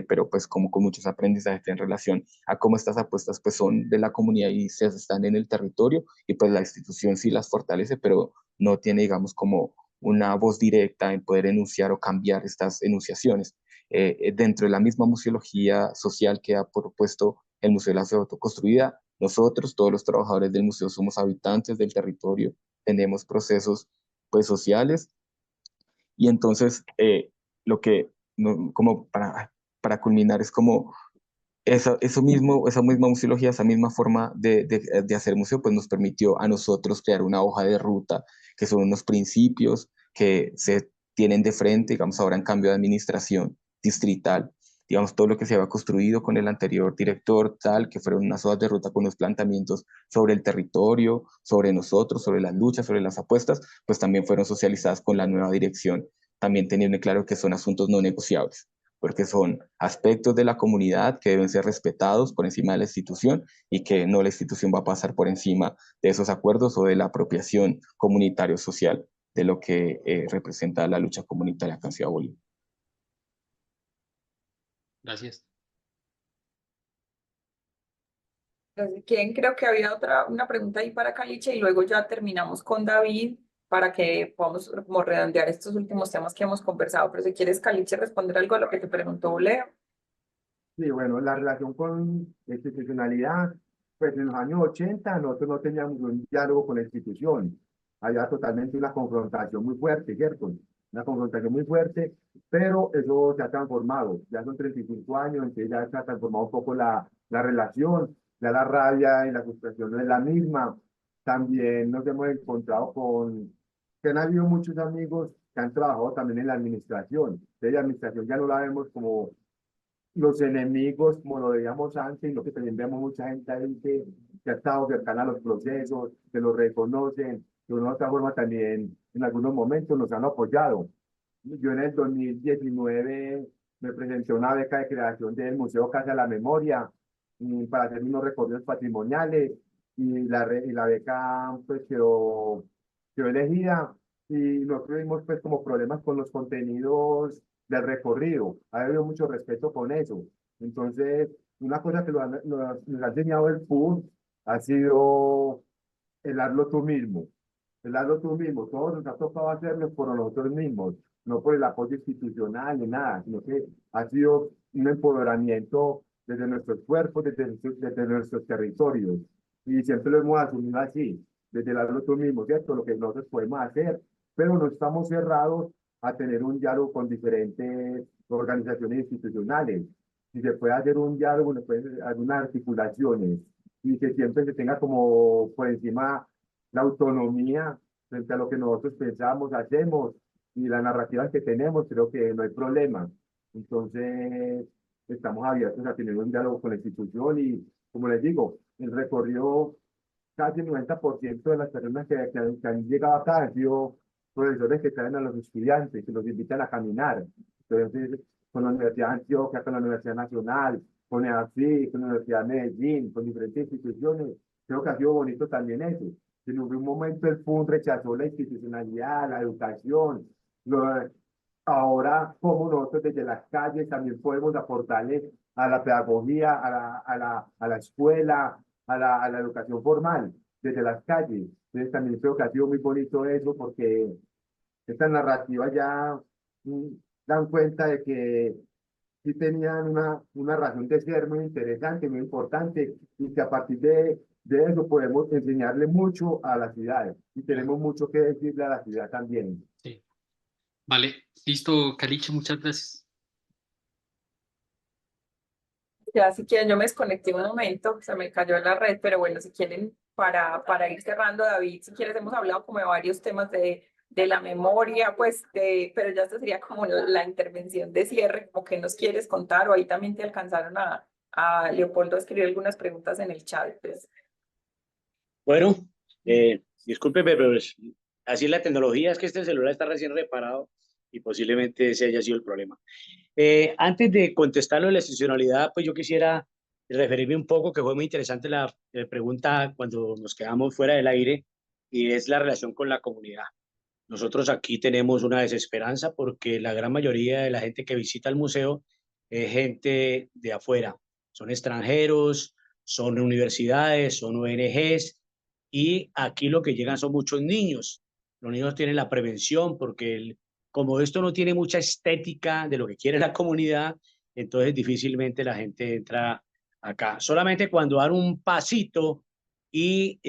Speaker 6: pero pues como con muchos aprendizajes en relación a cómo estas apuestas pues son de la comunidad y se están en el territorio y pues la institución sí las fortalece, pero no tiene digamos como una voz directa en poder enunciar o cambiar estas enunciaciones. Dentro de la misma museología social que ha propuesto el Museo de la Ciudad Autoconstruida, nosotros, todos los trabajadores del museo, somos habitantes del territorio, tenemos procesos pues sociales y entonces lo que, como para culminar, es como esa misma museología, esa misma forma de hacer museo, pues nos permitió a nosotros crear una hoja de ruta, que son unos principios que se tienen de frente, digamos, ahora en cambio de administración distrital, digamos, todo lo que se había construido con el anterior director, tal, que fueron unas hojas de ruta con los planteamientos sobre el territorio, sobre nosotros, sobre las luchas, sobre las apuestas, pues también fueron socializadas con la nueva dirección, también teniendo claro que son asuntos no negociables, porque son aspectos de la comunidad que deben ser respetados por encima de la institución y que no la institución va a pasar por encima de esos acuerdos o de la apropiación comunitario-social de lo que representa la lucha comunitaria acá en Ciudad Bolívar.
Speaker 9: Gracias.
Speaker 2: Entonces, ¿quién? Creo que había una pregunta ahí para Caliche y luego ya terminamos con David para que podamos como redondear estos últimos temas que hemos conversado. Pero si quieres, Caliche, responder algo a lo que te preguntó Leo.
Speaker 5: Sí, bueno, la relación con la institucionalidad, pues en los años 80 nosotros no teníamos un diálogo con la institución. Había totalmente una confrontación muy fuerte, ¿cierto? Una confrontación muy fuerte, pero eso se ha transformado. Ya son 35 años, entonces ya se ha transformado un poco la relación, ya la rabia y la frustración no es la misma. También nos hemos encontrado con que han habido muchos amigos que han trabajado también en la administración. Entonces la administración ya no la vemos como los enemigos, como lo veíamos antes, y lo que también vemos mucha gente ahí que ha estado cercana a los procesos, que los reconocen, que de una otra forma también en algunos momentos nos han apoyado. Yo en el 2019 me presenté a una beca de creación del Museo Casa de la Memoria para hacer unos recorridos patrimoniales y la beca pues quedó elegida y nosotros tuvimos pues como problemas con los contenidos del recorrido. Ha habido mucho respeto con eso. Entonces, una cosa que nos ha enseñado el PUN ha sido el hazlo tú mismo. El hazlo tú mismo. Todos nos ha tocado hacerlo por nosotros mismos, no por el apoyo institucional ni nada, sino que ha sido un empoderamiento desde nuestros cuerpos, desde nuestros territorios. Y siempre lo hemos asumido así, desde el hazlo tú mismo, ¿cierto? Lo que nosotros podemos hacer, pero no estamos cerrados a tener un diálogo con diferentes organizaciones institucionales. Si se puede hacer un diálogo, se pueden hacer algunas articulaciones y que siempre se tenga como por encima la autonomía frente a lo que nosotros pensamos, hacemos y la narrativa que tenemos, creo que no hay problema. Entonces, estamos abiertos a tener un diálogo con la institución y, como les digo, el recorrido, casi el 90% de las personas que han llegado acá han sido profesores que traen a los estudiantes, que los invitan a caminar. Entonces, con la Universidad de Antioquia, con la Universidad Nacional, con EAFI, con la Universidad de Medellín, con diferentes instituciones, creo que ha sido bonito también eso. En un momento el PUN rechazó la institucionalidad, la educación. Ahora, como nosotros desde las calles también podemos aportarle a la pedagogía, a la escuela, a la educación formal, desde las calles. Entonces también creo que ha sido muy bonito eso porque estas narrativas ya dan cuenta de que sí tenían una razón de ser muy interesante, muy importante, y que a partir de eso podemos enseñarle mucho a las ciudades y tenemos mucho que decirle a la ciudad también.
Speaker 9: Sí. Vale, listo, Caliche, muchas gracias.
Speaker 2: Ya si quieren, yo me desconecté un momento, se me cayó la red, pero bueno, si quieren, para ir cerrando, David, si quieres, hemos hablado como de varios temas de la memoria, pues, pero ya esta sería como la intervención de cierre, como que nos quieres contar, o ahí también te alcanzaron a Leopoldo a escribir algunas preguntas en el chat, pues.
Speaker 4: Bueno, discúlpeme, pero así es la tecnología, es que este celular está recién reparado y posiblemente ese haya sido el problema. Antes de contestarlo de la institucionalidad, pues yo quisiera referirme un poco, que fue muy interesante la pregunta cuando nos quedamos fuera del aire, y es la relación con la comunidad. Nosotros aquí tenemos una desesperanza porque la gran mayoría de la gente que visita el museo es gente de afuera, son extranjeros, son universidades, son ONGs, y aquí lo que llegan son muchos niños. Los niños tienen la prevención porque como esto no tiene mucha estética de lo que quiere la comunidad, entonces difícilmente la gente entra acá. Solamente cuando dan un pasito y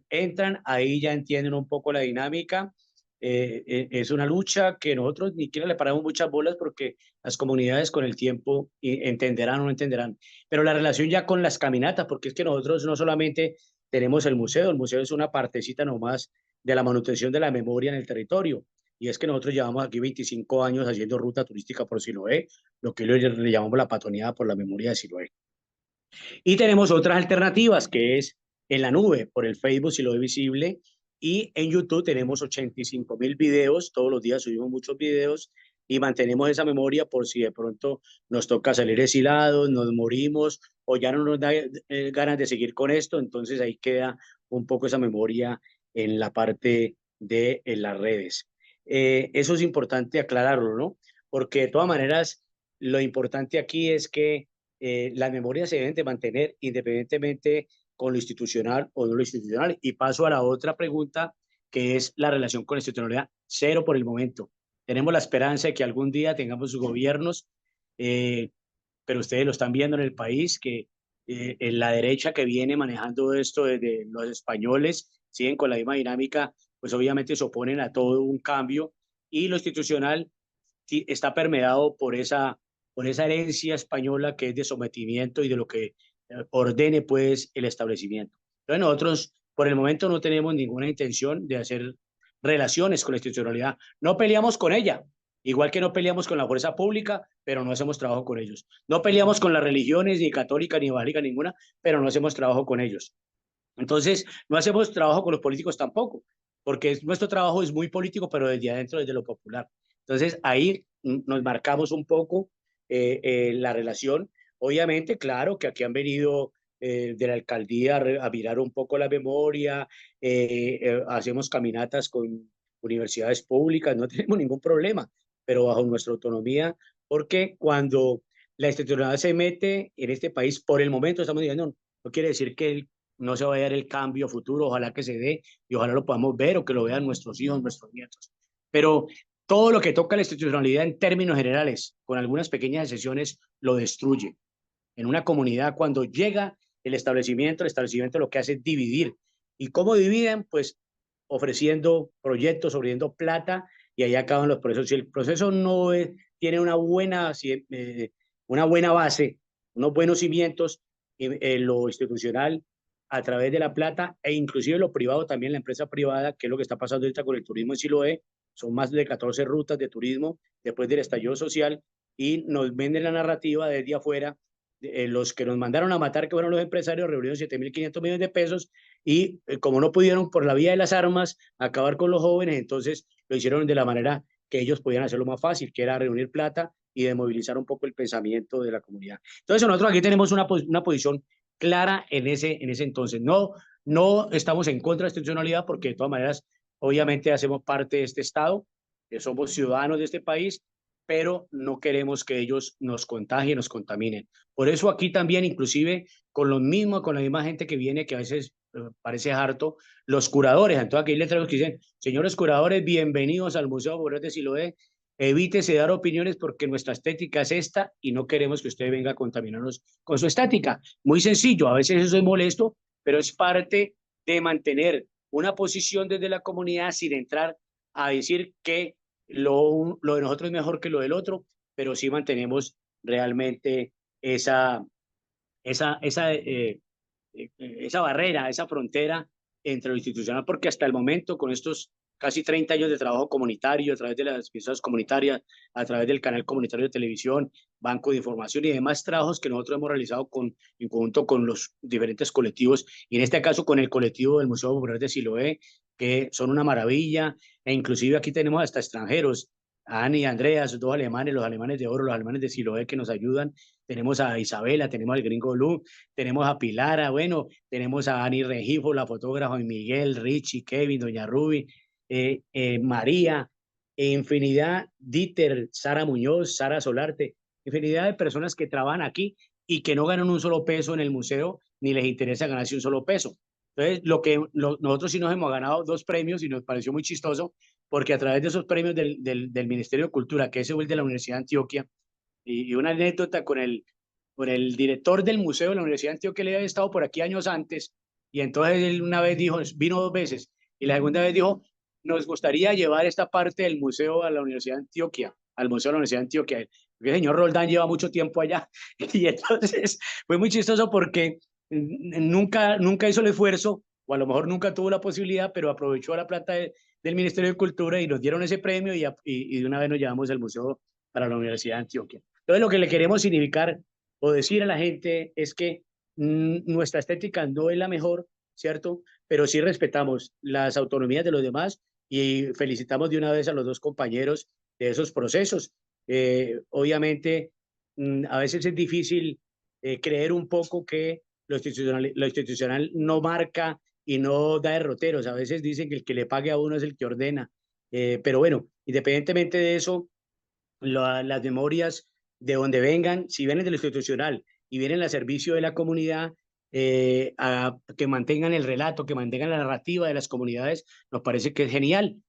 Speaker 4: entran, ahí ya entienden un poco la dinámica Es una lucha que nosotros ni siquiera le paramos muchas bolas porque las comunidades con el tiempo entenderán o no entenderán. Pero la relación ya con las caminatas, porque es que nosotros no solamente tenemos el museo es una partecita nomás de la manutención de la memoria en el territorio. Y es que nosotros llevamos aquí 25 años haciendo ruta turística por Siloé, lo que hoy le llamamos la patroneada por la memoria de Siloé. Y tenemos otras alternativas, que es en la nube, por el Facebook Siloé Visible, y en YouTube tenemos 85.000 videos, todos los días subimos muchos videos y mantenemos esa memoria por si de pronto nos toca salir exiliados, nos morimos o ya no nos da ganas de seguir con esto, entonces ahí queda un poco esa memoria en la parte de en las redes. Eso es importante aclararlo, ¿no? Porque de todas maneras, lo importante aquí es que las memorias se deben de mantener independientemente con lo institucional o no lo institucional. Y paso a la otra pregunta, que es la relación con la institucionalidad. Cero por el momento. Tenemos la esperanza de que algún día tengamos sus gobiernos, eh, pero ustedes lo están viendo en el país, que en la derecha que viene manejando esto desde los españoles, siguen con la misma dinámica, pues obviamente se oponen a todo un cambio y lo institucional está permeado por esa herencia española que es de sometimiento y de lo que ordene pues el establecimiento. Entonces nosotros por el momento no tenemos ninguna intención de hacer relaciones con la institucionalidad. No peleamos con ella, igual que no peleamos con la fuerza pública, pero no hacemos trabajo con ellos. No peleamos con las religiones, ni católica, ni evangélica, ninguna, pero no hacemos trabajo con ellos. Entonces, no hacemos trabajo con los políticos tampoco, porque nuestro trabajo es muy político, pero desde adentro, desde lo popular. Entonces, ahí nos marcamos un poco la relación. Obviamente, claro que aquí han venido de la alcaldía a mirar un poco la memoria, hacemos caminatas con universidades públicas, no tenemos ningún problema, pero bajo nuestra autonomía, porque cuando la institucionalidad se mete en este país, por el momento estamos diciendo, no quiere decir que no se va a dar el cambio futuro, ojalá que se dé y ojalá lo podamos ver o que lo vean nuestros hijos, nuestros nietos. Pero todo lo que toca la institucionalidad en términos generales, con algunas pequeñas excepciones, lo destruye. En una comunidad, cuando llega el establecimiento lo que hace es dividir. ¿Y cómo dividen? Pues ofreciendo proyectos, ofreciendo plata, y ahí acaban los procesos. Si el proceso no tiene una buena base, unos buenos cimientos, en lo institucional, a través de la plata, e inclusive lo privado también, la empresa privada, que es lo que está pasando ahorita con el turismo en Siloé, son más de 14 rutas de turismo después del estallido social, y nos venden la narrativa desde afuera. Los que nos mandaron a matar, que fueron los empresarios, reunieron 7.500 millones de pesos y como no pudieron por la vía de las armas acabar con los jóvenes, entonces lo hicieron de la manera que ellos podían hacerlo más fácil, que era reunir plata y desmovilizar un poco el pensamiento de la comunidad. Entonces nosotros aquí tenemos una posición clara en ese entonces. No estamos en contra de la institucionalidad porque de todas maneras, obviamente hacemos parte de este Estado, somos ciudadanos de este país, pero no queremos que ellos nos contagien, nos contaminen. Por eso aquí también, inclusive con con la misma gente que viene, que a veces parece harto, los curadores. Entonces aquí hay letreros que dicen, señores curadores, bienvenidos al Museo Popular de Siloé, evítese dar opiniones porque nuestra estética es esta y no queremos que usted venga a contaminarnos con su estética. Muy sencillo, a veces eso es molesto, pero es parte de mantener una posición desde la comunidad sin entrar a decir que lo de nosotros es mejor que lo del otro, pero sí mantenemos realmente esa, esa, eh, esa barrera, esa frontera entre lo institucional, porque hasta el momento, con estos casi 30 años de trabajo comunitario, a través de las piezas comunitarias, a través del canal comunitario de televisión, banco de información y demás trabajos que nosotros hemos realizado en conjunto con los diferentes colectivos, y en este caso con el colectivo del Museo Popular de Siloé, que son una maravilla, e inclusive aquí tenemos hasta extranjeros, a Ani y Andrea, sus dos alemanes, los alemanes de oro, los alemanes de Siloé que nos ayudan, tenemos a Isabela, tenemos al gringo Lu, tenemos a Pilara, bueno, tenemos a Ani Regifo, la fotógrafa, Miguel, Richie, Kevin, Doña Ruby, María, infinidad, Dieter, Sara Muñoz, Sara Solarte, infinidad de personas que trabajan aquí y que no ganan un solo peso en el museo, ni les interesa ganarse un solo peso. Entonces, nosotros sí nos hemos ganado 2 premios y nos pareció muy chistoso, porque a través de esos premios del Ministerio de Cultura, que es el de la Universidad de Antioquia, y una anécdota con el director del museo de la Universidad de Antioquia, le había estado por aquí años antes, y entonces él una vez dijo, vino 2 veces, y la segunda vez dijo, nos gustaría llevar esta parte del museo a la Universidad de Antioquia, al Museo de la Universidad de Antioquia. El señor Roldán lleva mucho tiempo allá y entonces fue muy chistoso porque nunca hizo el esfuerzo, o a lo mejor nunca tuvo la posibilidad, pero aprovechó la plata del Ministerio de Cultura y nos dieron ese premio y de una vez nos llevamos al museo para la Universidad de Antioquia. Entonces lo que le queremos significar o decir a la gente es que nuestra estética no es la mejor, ¿cierto? Pero sí respetamos las autonomías de los demás y felicitamos de una vez a los dos compañeros de esos procesos. Obviamente, a veces es difícil creer un poco que lo institucional no marca y no da derroteros. A veces dicen que el que le pague a uno es el que ordena. Pero bueno, independientemente de eso, las memorias de donde vengan, si vienen de lo institucional y vienen al servicio de la comunidad, que mantengan el relato, que mantengan la narrativa de las comunidades, nos parece que es genial,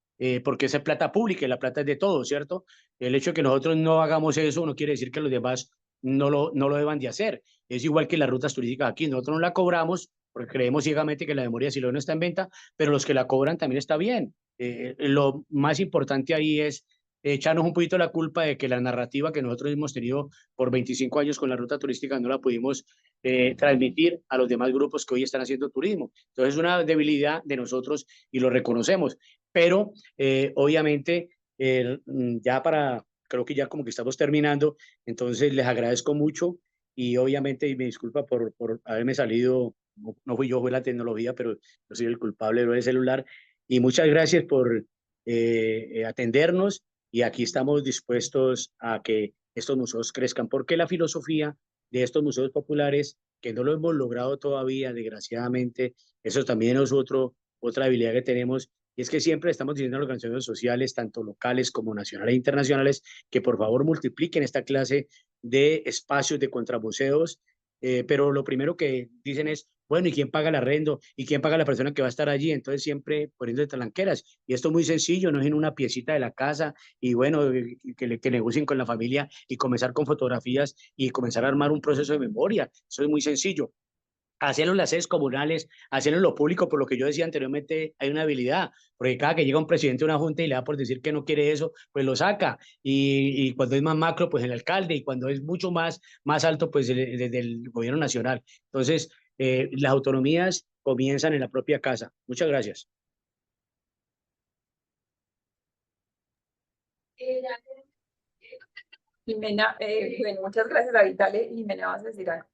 Speaker 4: porque esa es plata pública y la plata es de todos, ¿cierto? El hecho de que nosotros no hagamos eso no quiere decir que los demás no lo deban de hacer. Es igual que las rutas turísticas aquí, nosotros no la cobramos porque creemos ciegamente que la memoria de Siloé no está en venta, pero los que la cobran también está bien. Lo más importante ahí es echarnos un poquito la culpa de que la narrativa que nosotros hemos tenido por 25 años con la ruta turística no la pudimos transmitir a los demás grupos que hoy están haciendo turismo. Entonces es una debilidad de nosotros y lo reconocemos, pero obviamente creo que ya como que estamos terminando, entonces les agradezco mucho y obviamente y me disculpa por haberme salido, no fui yo, fue la tecnología, pero yo soy el culpable del celular y muchas gracias por atendernos y aquí estamos dispuestos a que estos museos crezcan, porque la filosofía de estos museos populares, que no lo hemos logrado todavía, desgraciadamente, eso también es otra habilidad que tenemos, y es que siempre estamos diciendo a las organizaciones sociales, tanto locales como nacionales e internacionales, que por favor multipliquen esta clase de espacios de contramuseos, pero lo primero que dicen es, bueno, ¿y quién paga el arrendo? ¿Y quién paga la persona que va a estar allí? Entonces siempre poniendo de talanqueras. Y esto es muy sencillo, no es en una piecita de la casa y bueno, que negocien con la familia y comenzar con fotografías y comenzar a armar un proceso de memoria. Eso es muy sencillo. Hacerlo en las sedes comunales, hacerlo en lo público, por lo que yo decía anteriormente, hay una habilidad, porque cada que llega un presidente de una junta y le da por decir que no quiere eso, pues lo saca, y cuando es más macro, pues el alcalde, y cuando es mucho más alto, pues desde el gobierno nacional. Entonces, las autonomías comienzan en la propia casa. Muchas gracias.
Speaker 2: Jimena, bueno, muchas gracias, David. Dale, Jimena, vas a decir algo.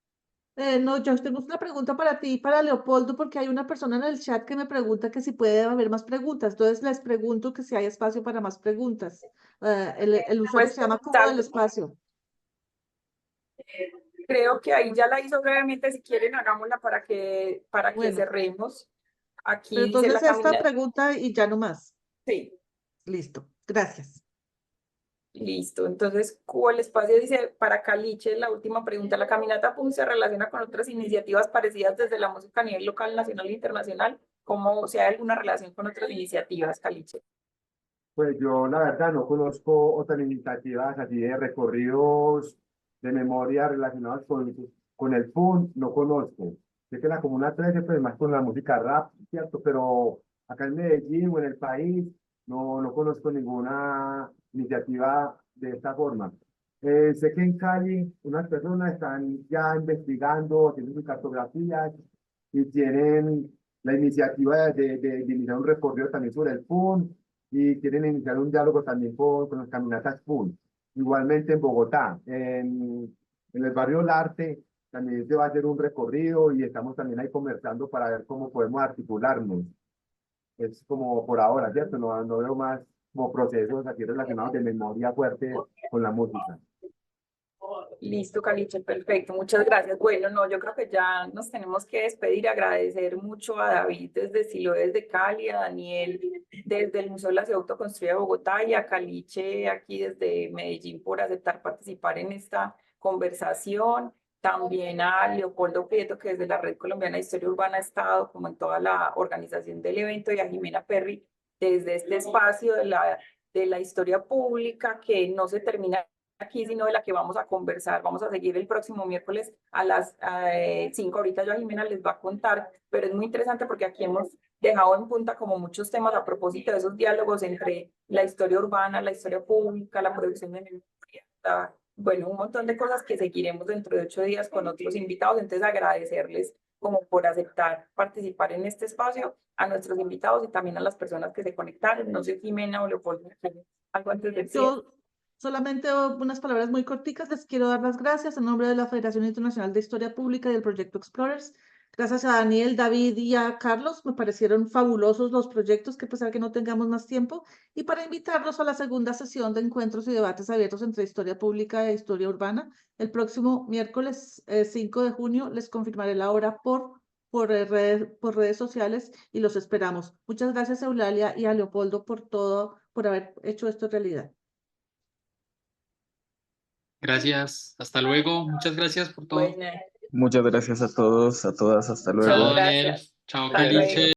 Speaker 1: No, yo tengo una pregunta para ti y para Leopoldo, porque hay una persona en el chat que me pregunta que si puede haber más preguntas. Entonces les pregunto que si hay espacio para más preguntas. El usuario
Speaker 2: Pues
Speaker 1: se llama Cubo del
Speaker 2: tal,
Speaker 1: Espacio.
Speaker 2: creo que ahí ya la hizo brevemente. Si quieren, hagámosla para que
Speaker 1: Bueno,
Speaker 2: cerremos.
Speaker 1: pero
Speaker 2: Aquí dice
Speaker 1: entonces
Speaker 2: la
Speaker 1: esta
Speaker 2: caminata.
Speaker 1: pregunta y ya no más.
Speaker 2: Sí,
Speaker 1: Listo. Gracias.
Speaker 2: listo. Entonces, Cubo el Espacio dice, para Caliche, la última pregunta, ¿la caminata PUN se relaciona con otras iniciativas parecidas desde la música a nivel local, nacional e internacional? ¿Cómo, si hay alguna relación con otras iniciativas, Caliche?
Speaker 5: Pues yo la verdad no conozco otras iniciativas así de recorridos de memoria relacionados con el PUN, no conozco. Sé que la Comuna 13 pues más con la música rap, ¿cierto? Pero acá en Medellín o en el país no conozco ninguna iniciativa de esta forma. Sé que en Cali unas personas están ya investigando, haciendo sus cartografías y tienen la iniciativa de iniciar un recorrido también sobre el PUN y quieren iniciar un diálogo también con las caminatas PUN. Igualmente en Bogotá, en el barrio Larte, también se va a hacer un recorrido y estamos también ahí conversando para ver cómo podemos articularnos. Es como por ahora, ¿cierto? No veo más como procesos aquí relacionados de memoria fuerte con la música.
Speaker 2: Listo, Caliche, perfecto. Muchas gracias. Bueno, no, yo creo que ya nos tenemos que despedir. Agradecer mucho a David desde Siloé, desde Cali, a Daniel desde el Museo de la Ciudad Autoconstruida de Bogotá y a Caliche aquí desde Medellín por aceptar participar en esta conversación. También a Leopoldo Prieto, que desde la Red Colombiana de Historia Urbana ha estado como en toda la organización del evento, y a Jimena Perry desde este espacio de la historia pública que no se termina aquí, sino de la que vamos a conversar. Vamos a seguir el próximo miércoles a las 5. Ahorita yo a Jimena les va a contar, pero es muy interesante porque aquí hemos dejado en punta como muchos temas a propósito de esos diálogos entre la historia urbana, la historia pública, la producción de memoria, bueno, un montón de cosas que seguiremos dentro de 8 días con otros invitados. Entonces, agradecerles como por aceptar participar en este espacio, a nuestros invitados y también a las personas que se conectaron. No sé, Jimena o Leopoldo, algo antes del cierre.
Speaker 1: Yo solamente unas palabras muy corticas. Les quiero dar las gracias en nombre de la Federación Internacional de Historia Pública y del Proyecto Explorers. Gracias a Daniel, David y a Carlos. Me parecieron fabulosos los proyectos, que a pesar que no tengamos más tiempo. Y para invitarlos a la segunda sesión de encuentros y debates abiertos entre historia pública e historia urbana, el próximo miércoles 5 de junio les confirmaré la hora por redes sociales y los esperamos. Muchas gracias a Eulalia y a Leopoldo por todo, por haber hecho esto realidad.
Speaker 9: Gracias, hasta luego. Muchas gracias por todo.
Speaker 2: Bueno,
Speaker 6: Muchas gracias a todos, a todas, hasta
Speaker 9: Chao,
Speaker 6: luego.
Speaker 9: Daniel.
Speaker 2: gracias.
Speaker 9: Chao,
Speaker 2: Hasta
Speaker 9: Caliche.
Speaker 2: luego.